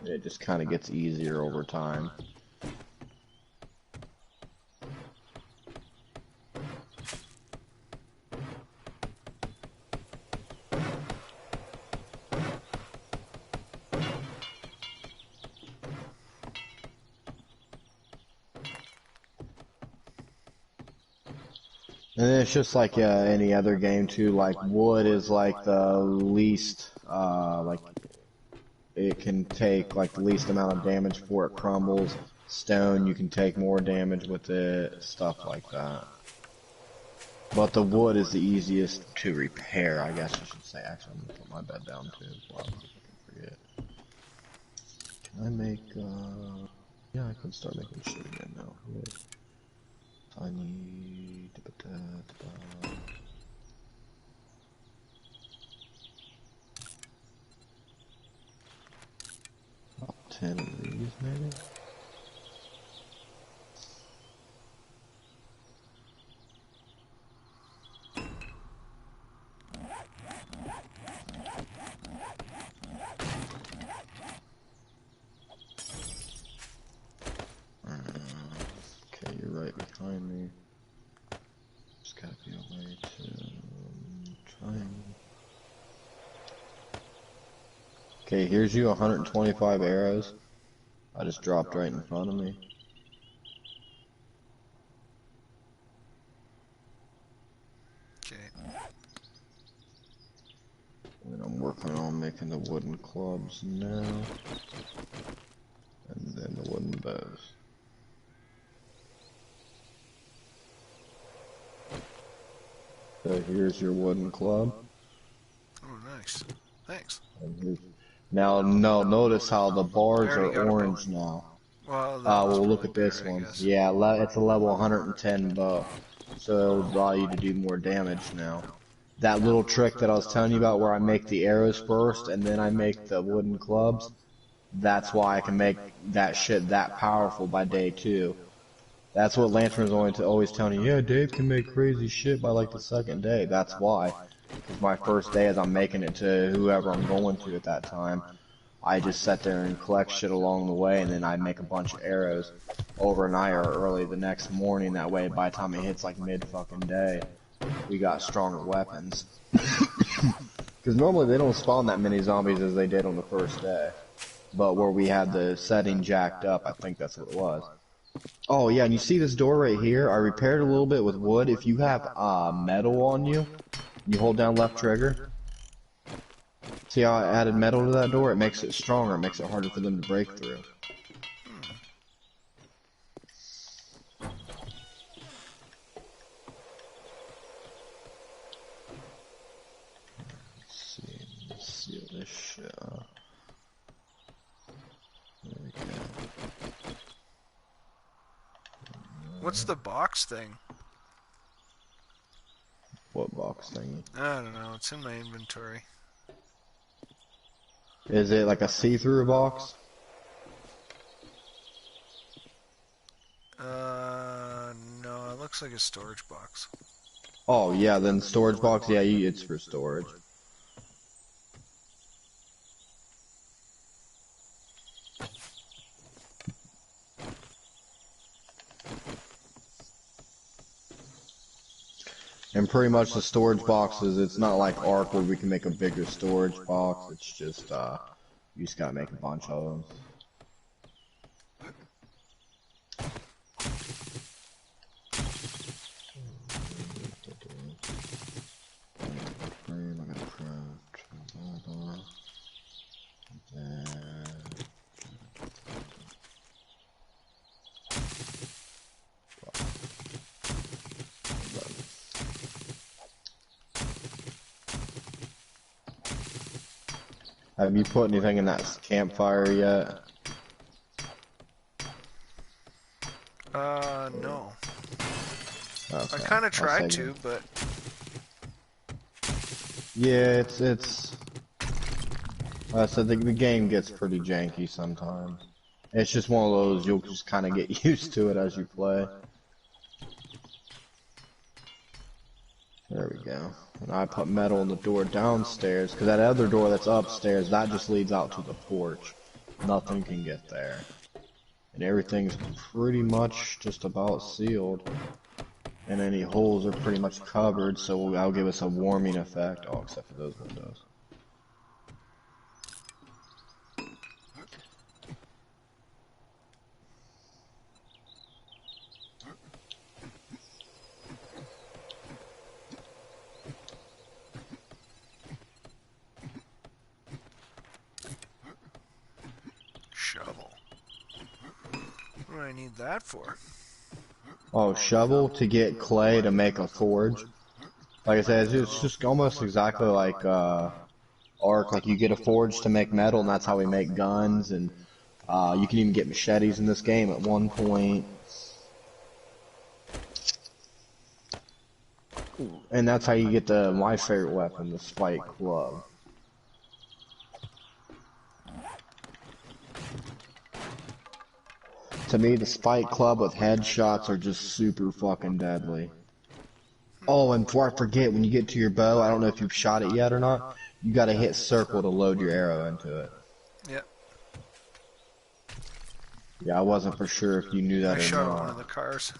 It just kind of gets easier over time. And it's just like any other game too, like wood is like the least, like it can take like the least amount of damage before it crumbles. Stone, you can take more damage with it, stuff like that. But the wood is the easiest to repair, I guess I should say. Actually, I'm gonna put my bed down too as well, so I can forget. Can I make, yeah, I can start making shit again now. Tiny, about 10 of these, maybe? Okay, you're right behind me. Just gotta be a way to try and... Okay, here's you 125 arrows. I just dropped right in front of me. Okay. And I'm working on making the wooden clubs now. And then the wooden bows. So here's your wooden club. Oh, nice. Thanks. Now, no, notice how the bars are orange now. Well, We'll look at this one. Yeah, it's a level 110 bow. So it'll allow you to do more damage now. That little trick that I was telling you about where I make the arrows first and then I make the wooden clubs, that's why I can make that shit that powerful by day 2. That's what Lantern's always telling you, yeah, Dave can make crazy shit by like the second day. That's why. Because my first day as I'm making it to whoever I'm going to at that time, I just sit there and collect shit along the way, and then I make a bunch of arrows overnight or early the next morning. That way, by the time it hits like mid fucking day, we got stronger weapons. Because Because normally they don't spawn that many zombies as they did on the first day. But where we had the setting jacked up, I think that's what it was. Oh yeah, and you see this door right here? I repaired a little bit with wood. If you have metal on you, you hold down left trigger. See how I added metal to that door? It makes it stronger, it makes it harder for them to break through. Let's seal this shit up. There we go. What's the box thing? What box thingy? I don't know. It's in my inventory. Is it like a see-through box? No. It looks like a storage box. Oh yeah, then storage box. Yeah, it's for storage. And pretty much the storage boxes, it's not like Ark where we can make a bigger storage box. It's just, you just gotta make a bunch of them. Have you put anything in that campfire yet? No. Okay. I kind of tried to, but... Yeah, it's... I said the game gets pretty janky sometimes. It's just one of those, you'll just kind of get used to it as you play. There we go. And I put metal in the door downstairs, because that other door that's upstairs, that just leads out to the porch. Nothing can get there. And everything's pretty much just about sealed. And any holes are pretty much covered, so that'll give us a warming effect. Oh, except for those windows. Shovel. What do I need that for? Oh, shovel to get clay to make a forge. Like I said, it's just almost exactly like Ark. Like you get a forge to make metal, and that's how we make guns. And you can even get machetes in this game at one point. And that's how you get my favorite weapon, the spike club. To me, the spike club with headshots are just super fucking deadly. Oh, and before I forget, when you get to your bow, I don't know if you've shot it yet or not, you gotta hit circle to load your arrow into it. Yep. Yeah, I wasn't for sure if you knew that I or shot not. one of the cars.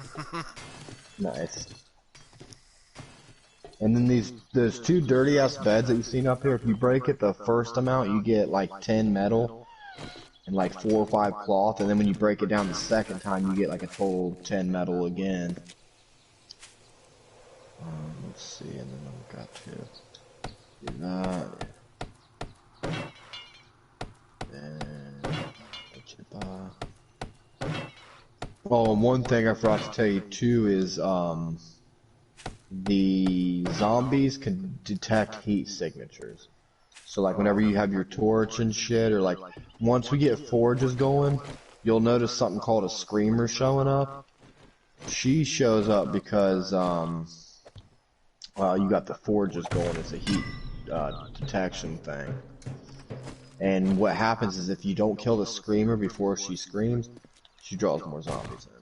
Nice. And then there's two dirty ass beds that you've seen up here. If you break it the first amount, you get like 10 metal and like 4 or 5 cloth. And then when you break it down the second time, you get like a total 10 metal again. Let's see, and then I've got to do that. And what you buy. Oh, and one thing I forgot to tell you too is the zombies can detect heat signatures. So like whenever you have your torch and shit, or like once we get forges going, you'll notice something called a screamer showing up. She shows up because you got the forges going. It's a heat detection thing. And what happens is if you don't kill the screamer before she screams, she draws more zombies in.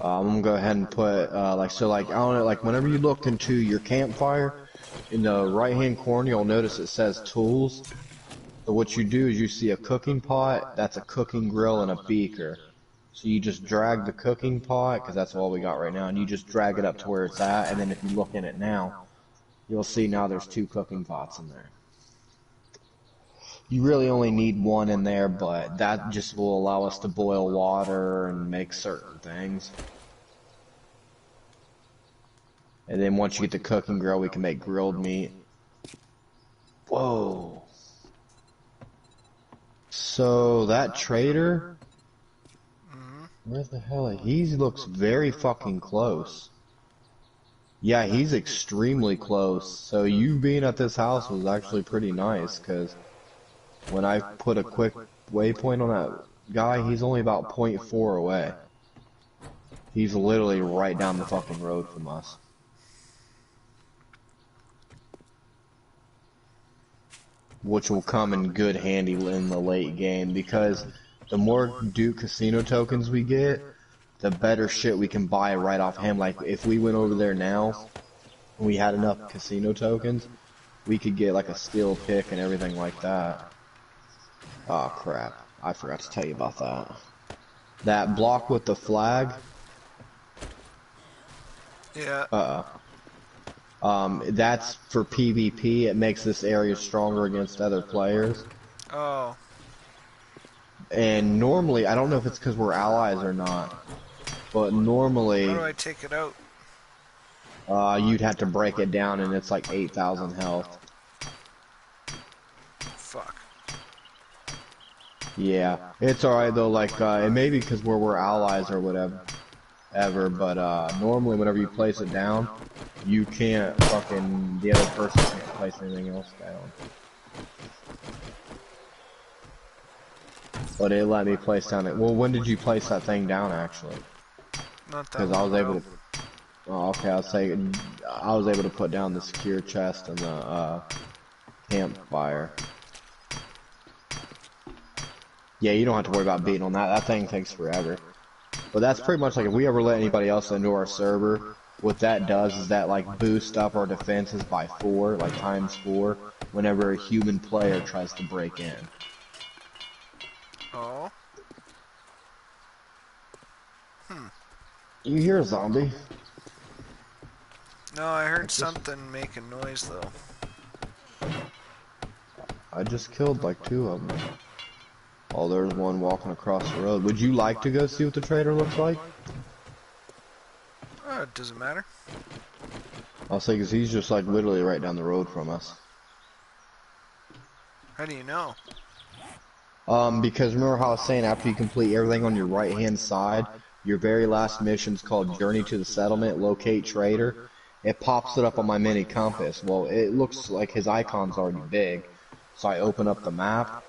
I'm gonna go ahead and put I don't know, like whenever you look into your campfire, in the right hand corner you'll notice it says tools. So what you do is you see a cooking pot, that's a cooking grill, and a beaker. So you just drag the cooking pot, because that's all we got right now, and you just drag it up to where it's at, and then if you look in it now, You'll see now there's 2 cooking pots in there. You really only need 1 in there, but that just will allow us to boil water and make certain things. And then once you get the cooking grill, we can make grilled meat. Whoa. So that trader, where the hell is he? He looks very fucking close. Yeah, he's extremely close. So you being at this house was actually pretty nice, because when I put a quick waypoint on that guy, he's only about 0.4 away. He's literally right down the fucking road from us. Which will come in good handy in the late game, because the more Duke Casino tokens we get, the better shit we can buy right off him. Like, if we went over there now, and we had enough casino tokens, we could get like a steel pick and everything like that. Oh crap, I forgot to tell you about that. That block with the flag. Yeah. That's for PvP. It makes this area stronger against other players. Oh. And normally, I don't know if it's because we're allies or not, but normally... How do I take it out? You'd have to break it down, and it's like 8,000 health. Fuck. Yeah, it's alright though, like, it may be because we're allies or whatever, but normally whenever you place it down, you can't fucking, the other person can't place anything else down. But it let me place down it. Well, when did you place that thing down, actually? Not that Because I was able to... Oh, okay, I was able to put down the secure chest and the, campfire. Yeah, you don't have to worry about beating on that. That thing takes forever. But that's pretty much like if we ever let anybody else into our server, what that does is that, like, boosts up our defenses by 4, like ×4, whenever a human player tries to break in. Oh. You hear a zombie? No, I heard something making noise though. I just killed like 2 of them. Oh, there's one walking across the road. Would you like to go see what the trader looks like? It doesn't matter. I'll say, because he's just like literally right down the road from us. How do you know? Because remember how I was saying after you complete everything on your right hand side, your very last mission's called Journey to the Settlement, Locate Trader. It pops it up on my mini compass. Well, it looks like his icon's already big. So I open up the map,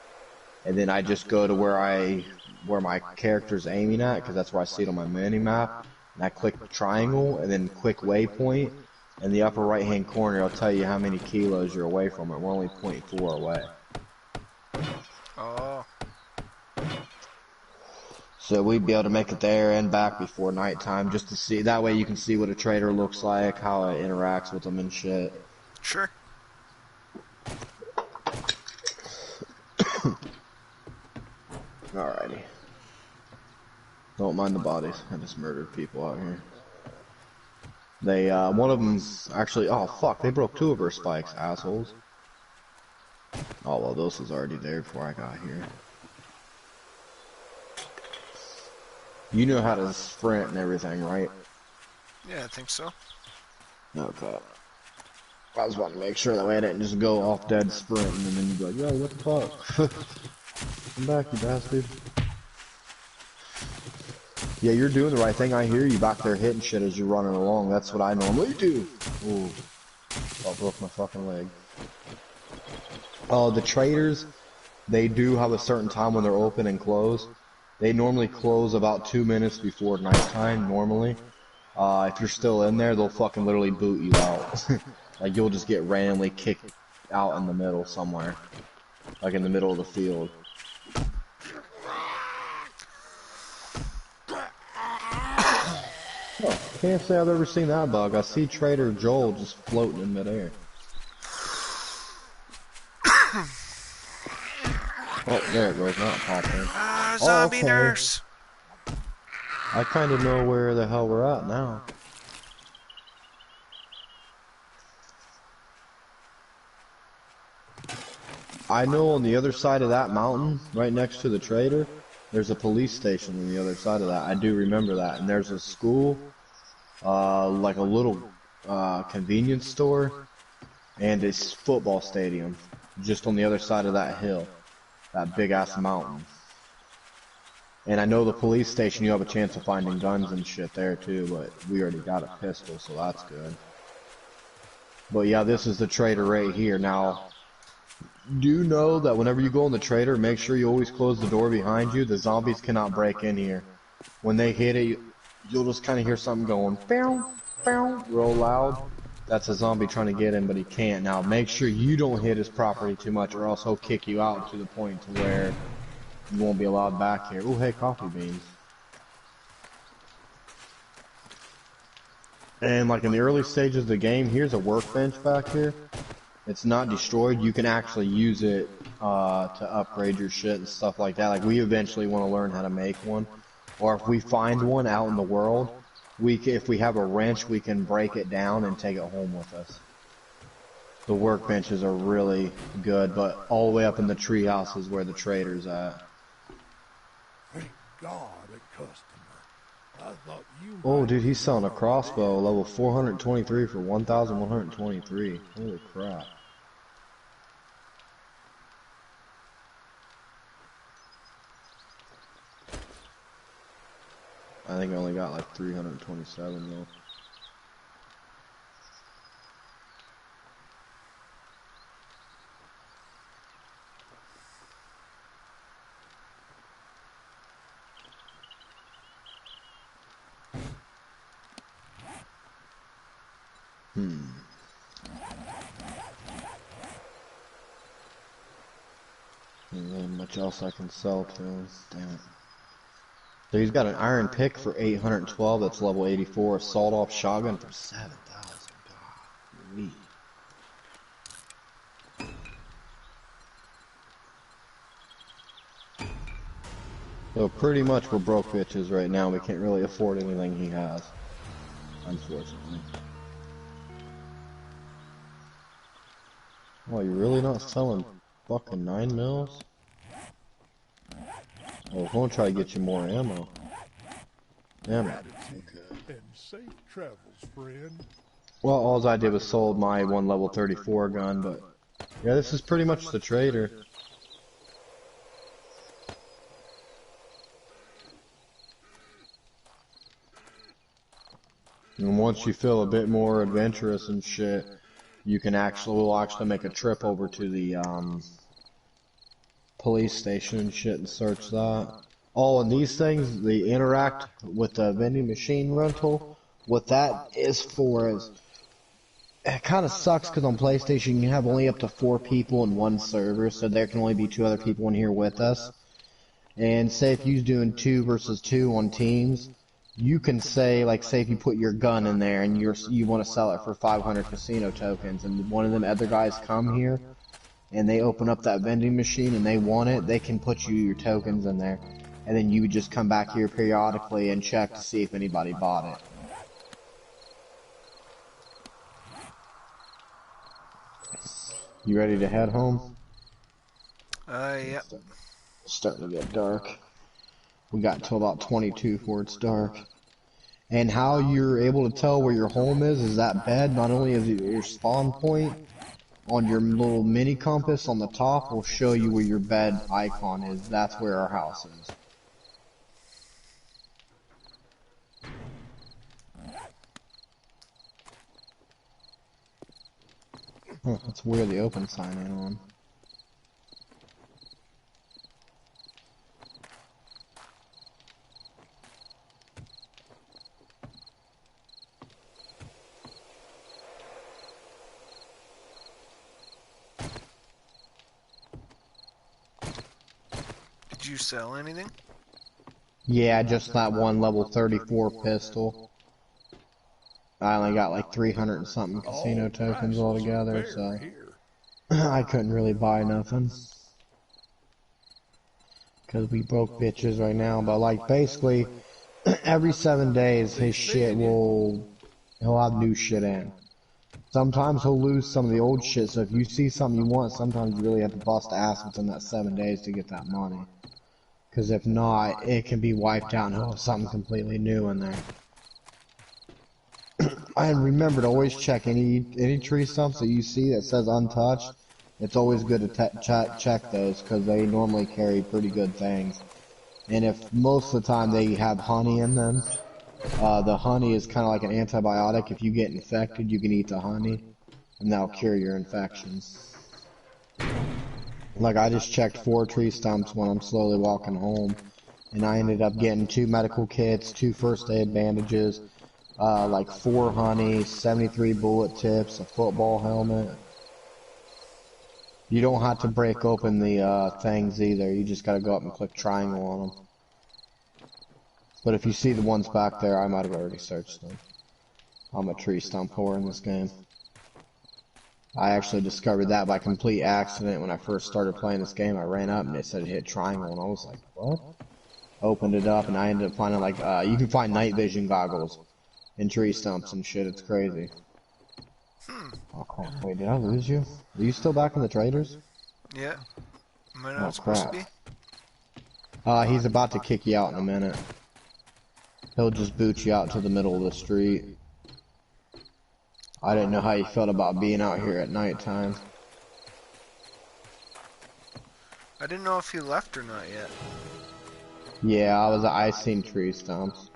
and then I just go to where my character's aiming at, because that's where I see it on my mini map. And I click the triangle, and then quick waypoint. In the upper right hand corner, it'll tell you how many kilos you're away from it. We're only 0.4 away. Oh. So we'd be able to make it there and back before nighttime, just to see. That way you can see what a trader looks like, how it interacts with them and shit. Sure. Alrighty. Don't mind the bodies. I just murdered people out here. They, one of them's actually, oh fuck, they broke 2 of her spikes, assholes. Oh well, those was already there before I got here. You know how to sprint and everything, right? Yeah, I think so. Okay. I was wanting to make sure that way I didn't just go off dead sprinting and then you'd be like, yo, what the fuck? Come back, you bastard. Yeah, you're doing the right thing. I hear you back there hitting shit as you're running along. That's what I normally do. Ooh. I broke my fucking leg. The traders, they do have a certain time when they're open and close. They normally close about 2 minutes before nighttime, normally. If you're still in there, they'll fucking literally boot you out. Like, you'll just get randomly kicked out in the middle somewhere. Like in the middle of the field. Oh, can't say I've ever seen that bug. I see Trader Joel just floating in midair. Oh, there it goes. Now it popped in. Zombie okay. nurse! I kind of know where the hell we're at now. I know on the other side of that mountain, right next to the trader, there's a police station on the other side of that. I do remember that. And there's a school, like a little convenience store, and a football stadium just on the other side of that hill, that big ass mountain. And I know the police station, you have a chance of finding guns and shit there too, but we already got a pistol, so that's good. But yeah, this is the trader right here. Now, do know that whenever you go in the trader, make sure you always close the door behind you. The zombies cannot break in here. When they hit it, you'll just kind of hear something going, bow, bow, real loud. That's a zombie trying to get in, but he can't. Now, make sure you don't hit his property too much, or else he'll kick you out to the point to where you won't be allowed back here. Oh, hey, coffee beans. And like in the early stages of the game, here's a workbench back here. It's not destroyed. You can actually use it to upgrade your shit and stuff like that. Like we eventually want to learn how to make one, or if we find one out in the world, if we have a wrench, we can break it down and take it home with us. The workbenches are really good, but all the way up in the treehouse is where the trader's at. Thank God, a customer. I thought you. Oh, dude, he's selling a crossbow, level 423 for 1,123. Holy crap. I think I only got like 327 though. And then much else I can sell to him. Damn it. So he's got an iron pick for 812, that's level 84, a sawed-off shotgun for 7,000. God, so pretty much we're broke bitches right now. We can't really afford anything he has, unfortunately. Oh, you're really not selling fucking 9 mils? Well, we're gonna try to get you more ammo. Damn it. Okay. And safe travels, friend. Well, all I did was sold my one level 34 gun, but yeah, this is pretty much the trader. And once you feel a bit more adventurous and shit, you can we'll actually make a trip over to the police station and shit and search that. Oh, and these things, they interact with the vending machine rental. What that is for is, it kind of sucks because on PlayStation you have only up to 4 people in one server, so there can only be 2 other people in here with us. And say if you're doing 2 versus 2 on teams, you can say, like, say if you put your gun in there and you want to sell it for 500 casino tokens, and one of them other guys come here, and they open up that vending machine and they want it, they can put you your tokens in there. And then you would just come back here periodically and check to see if anybody bought it. You ready to head home? Yep. It's starting to get dark. We got till about 22 before it's dark. And how you're able to tell where your home is that bed. Not only is it your spawn point, on your little mini compass on the top will show you where your bed icon is. That's where our house is. Huh, that's weird, the open sign ain't on. Did you sell anything? Yeah, just that one level 34 pistol. I only got like 300 and something casino tokens altogether, so I couldn't really buy nothing. Because we broke bitches right now, but like basically every 7 days his shit he'll have new shit in. Sometimes he'll lose some of the old shit, so if you see something you want, sometimes you really have to bust ass within that 7 days to get that money. Because if not, it can be wiped out and he'll have something completely new in there. And remember to always check any tree stumps that you see that says untouched. It's always good to check those, because they normally carry pretty good things. And if most of the time they have honey in them, the honey is kind of like an antibiotic. If you get infected, you can eat the honey, and that'll cure your infections. Like, I just checked 4 tree stumps when I'm slowly walking home, and I ended up getting 2 medical kits, 2 first aid bandages, like 4 honeys, 73 bullet tips, a football helmet. You don't have to break open the things either. You just gotta go up and click triangle on them. But if you see the ones back there, I might have already searched them. I'm a tree stump whore in this game. I actually discovered that by complete accident when I first started playing this game. I ran up and it said hit triangle, and I was like, what? Opened it up, and I ended up finding, like, you can find night vision goggles in tree stumps and shit. It's crazy. Oh crap, wait, did I lose you? Are you still back in the traders? Yeah. Am I Oh not supposed to crap. be? He's about to kick you out in a minute. He'll just boot you out to the middle of the street. I didn't know how you felt about being out here at nighttime. I didn't know if you left or not yet. Yeah, I seen tree stumps.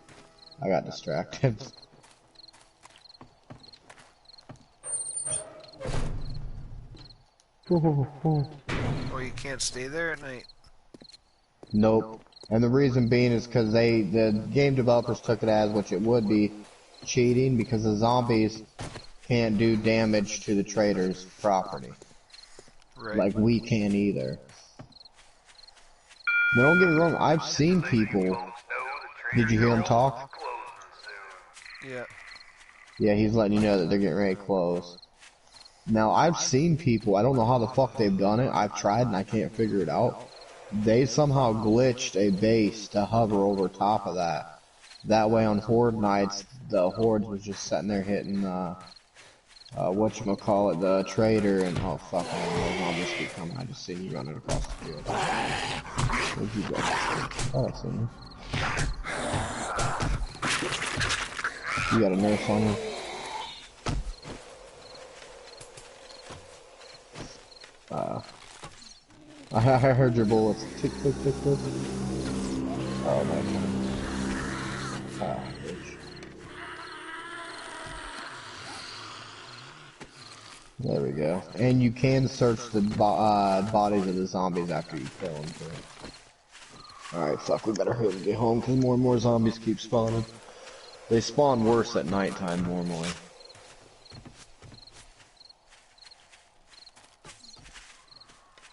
I got distracted. Oh, you can't stay there at night? Nope. And the reason being is because the game developers took it as, which it would be, cheating, because the zombies can't do damage to the traders' property. Right. Like we can't either. Now don't get me wrong, I've seen people. Did you hear him talk? Yeah. Yeah, he's letting you know that they're getting ready to close. Now, I've seen people, I don't know how the fuck they've done it, I've tried and I can't figure it out. They somehow glitched a base to hover over top of that. That way on Horde nights, the Hordes was just sitting there hitting, whatchamacallit, the trader, and oh fuck, man, zombies keep coming, I just seen you running across the field. Where'd you go? Oh, I seen you. You got a nurse on you? I heard your bullets. Tick, tick, tick, tick. Oh, my God. Ah, bitch. There we go. And you can search the bodies of the zombies after you kill them, too. Alright, fuck, we better hurry and get home, because more and more zombies keep spawning. They spawn worse at nighttime, normally.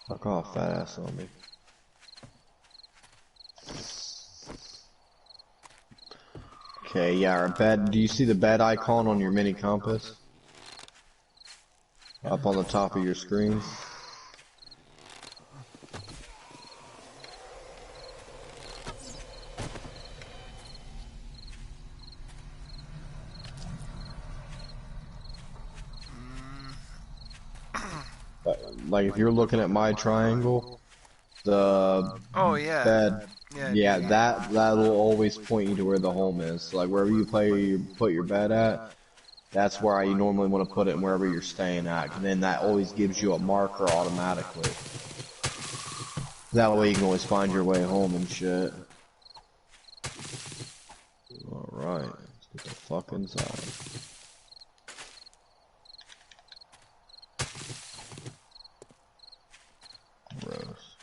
Fuck off, fat ass zombie. Okay, yeah, our bed. Do you see the bed icon on your mini compass? Up on the top of your screen? Like, if you're looking at my triangle, the Oh, yeah. bed, Yeah, that'll always point you to where the home is. So, like, wherever you put your bed at, that's where you normally want to put it, and wherever you're staying at. And then that always gives you a marker automatically. That way you can always find your way home and shit. Alright, let's get the fuck inside. Gross.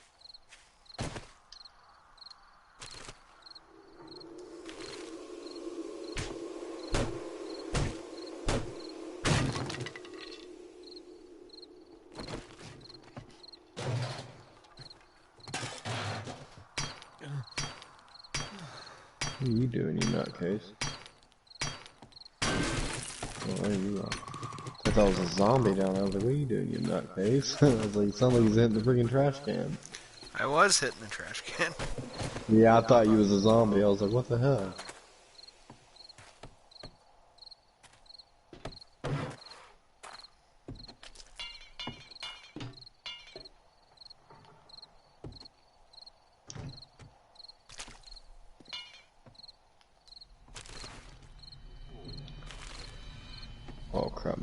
What are you doing, you nutcase? Oh, there you are. I thought that was a zombie down there. I was like, what are you doing, you nutcase? I was like, somebody's hitting the freaking trash can. I was hitting the trash can. Yeah, I thought you was a zombie. I was like, what the hell?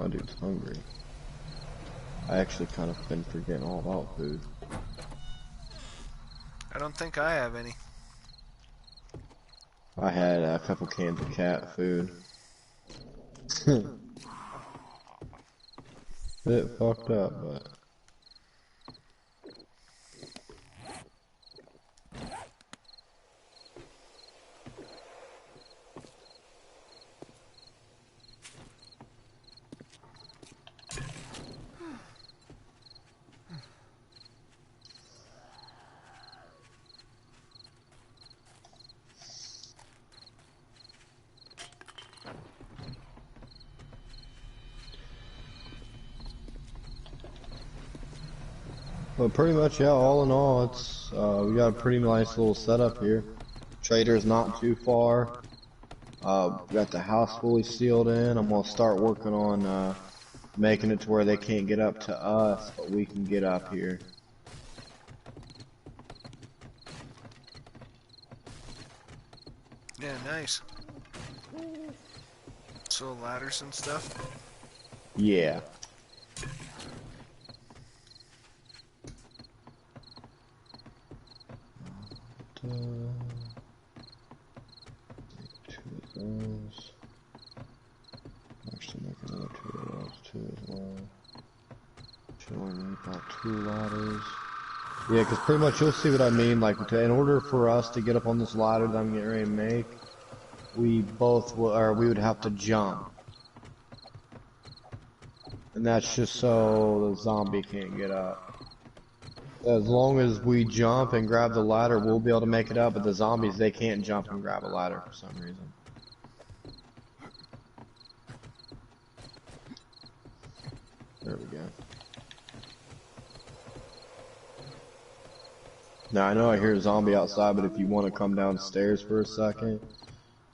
my dude's hungry. I actually kind of been forgetting all about food. I don't think I have any. I had a couple cans of cat food. Bit fucked up, but... But pretty much, yeah, all in all, it's, we got a pretty nice little setup here. Trader's not too far. We got the house fully sealed in. I'm gonna start working on, making it to where they can't get up to us, but we can get up here. Yeah, nice. So ladders and stuff. Yeah. Make 2 of those. Actually, make another 2 of those too as well. Should only need about 2 ladders. Yeah, because pretty much you'll see what I mean. Like, in order for us to get up on this ladder that I'm getting ready to make, we both will, or we would have to jump. And that's just so the zombie can't get up. As long as we jump and grab the ladder, we'll be able to make it up, but the zombies, they can't jump and grab a ladder for some reason. There we go. Now, I know I hear a zombie outside, but if you want to come downstairs for a second,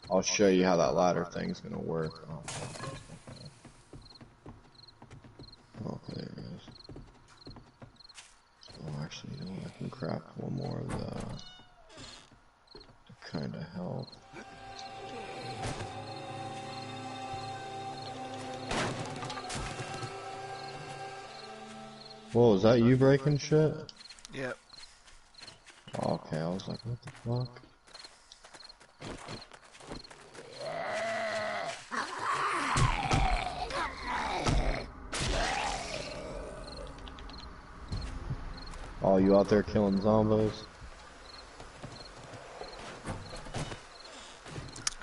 I'll show you how that ladder thing's gonna work. Oh, there it is. Oh, actually, you know what? I can craft one more of the to kind of help. Whoa, is that you breaking shit? Yep. Oh, okay, I was like, what the fuck? Oh, you out there killing zombos?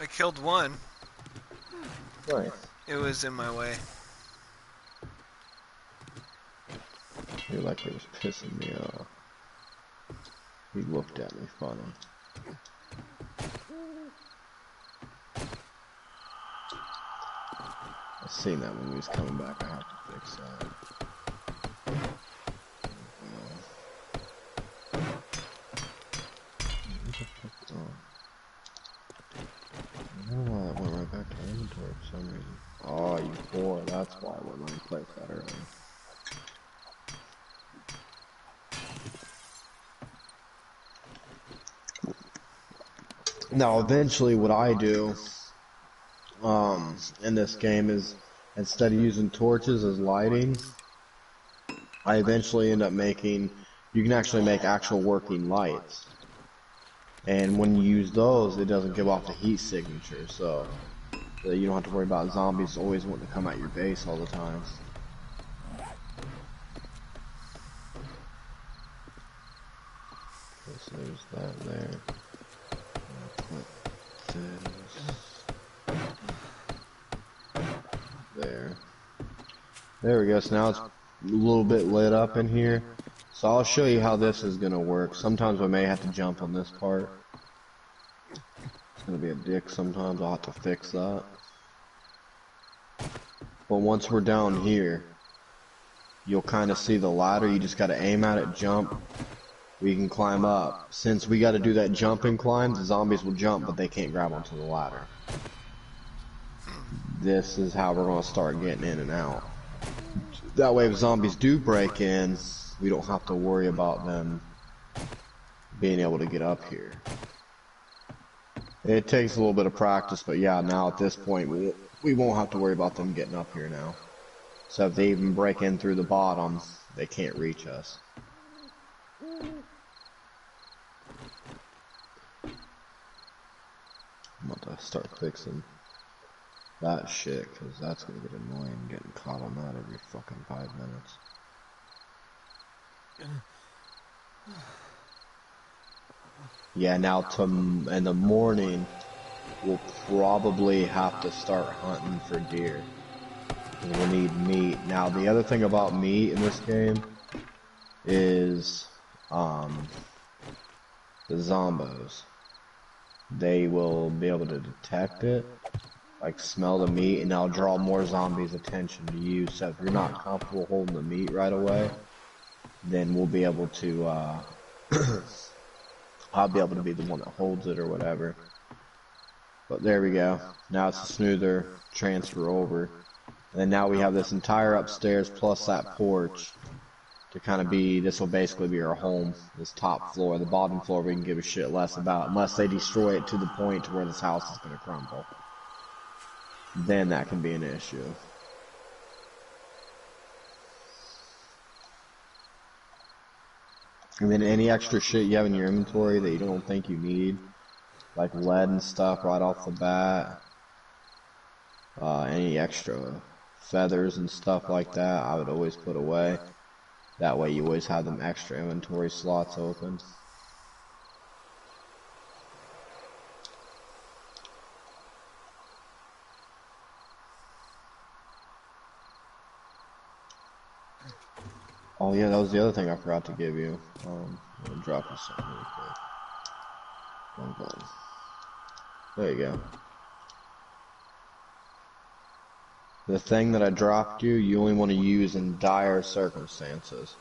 I killed one. Nice. It was in my way. You're like it was pissing me off. He looked at me funny. I seen that when we was coming back. I have to fix that. I don't know why that went right back to inventory for some reason. Oh, you poor. That's why I wouldn't let me place that earlier. Now, eventually, what I do, in this game is, instead of using torches as lighting, I eventually end up making, you can actually make actual working lights. And when you use those, it doesn't give off the heat signature, so you don't have to worry about zombies always wanting to come at your base all the time. Okay, so there's that there. Put this there. There we go. So now it's a little bit lit up in here. So I'll show you how this is going to work. Sometimes I may have to jump on this part. It's going to be a dick sometimes. I'll have to fix that. But once we're down here, you'll kind of see the ladder. You just got to aim at it, jump. We can climb up. Since we got to do that jump and climb, the zombies will jump, but they can't grab onto the ladder. This is how we're going to start getting in and out. That way if zombies do break in, we don't have to worry about them being able to get up here. It takes a little bit of practice, but yeah, now at this point, we won't have to worry about them getting up here now. So if they even break in through the bottom, they can't reach us. I'm about to start fixing that shit, because that's going to get annoying getting caught on that every fucking 5 minutes. Yeah, now in the morning, we'll probably have to start hunting for deer. We'll need meat. Now, the other thing about meat in this game is the zombos. They will be able to detect it, like smell the meat, and they'll draw more zombies' attention to you. So if you're not comfortable holding the meat right away, then we'll be able to, I'll be able to be the one that holds it or whatever. But there we go. Now it's a smoother transfer over. And then now we have this entire upstairs plus that porch to kind of be, this will basically be our home, this top floor. The bottom floor we can give a shit less about, unless they destroy it to the point to where this house is going to crumble. Then that can be an issue. And then any extra shit you have in your inventory that you don't think you need, like lead and stuff right off the bat, any extra feathers and stuff like that, I would always put away. That way you always have them extra inventory slots open. Oh yeah, that was the other thing I forgot to give you. I'll drop you something really quick. One button. There you go. The thing that I dropped you, you only want to use in dire circumstances.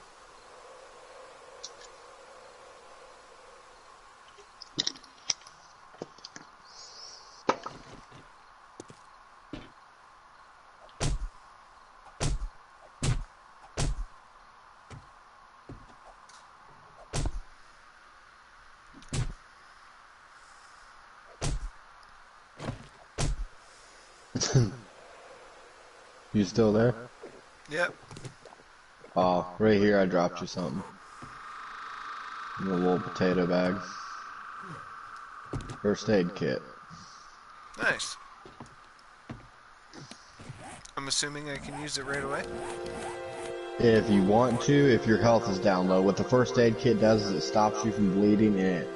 You still there? Yep. Oh, right here I dropped you something. In a little potato bag. First aid kit. Nice. I'm assuming I can use it right away? If you want to, if your health is down low. What the first aid kit does is it stops you from bleeding and it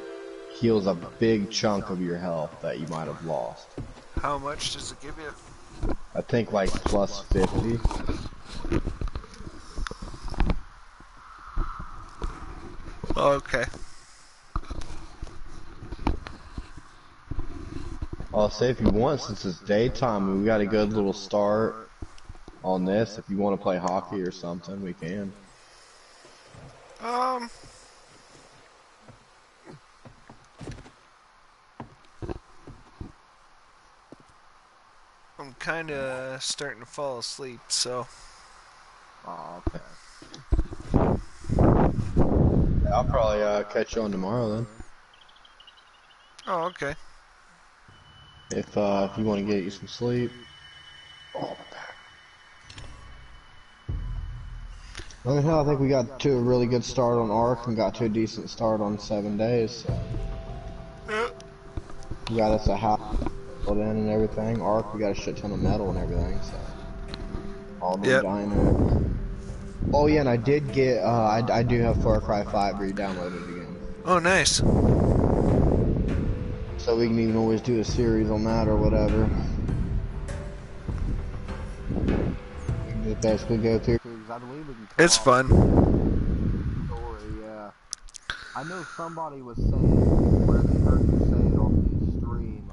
heals a big chunk of your health that you might have lost. How much does it give you? I think like plus 50. Oh, okay. I'll say if you want, since it's daytime, we got a good little start on this. If you want to play hockey or something, we can. I'm kinda starting to fall asleep, so... Oh, okay. Yeah, I'll probably catch you on tomorrow then. Oh, okay. If you want to get you some sleep. Oh, my back. Anyhow, I think we got to a really good start on Ark and got to a decent start on 7 days. So. We got us a house built in and everything. Ark, we got a shit ton of metal and everything. So all new diner. Oh yeah, and I did get. I do have Far Cry 5 re-downloaded again. Oh, nice. So we can even always do a series on that or whatever. We can just basically go through. I believe we can. It's fun. Story, yeah. I know somebody was saying where they heard you say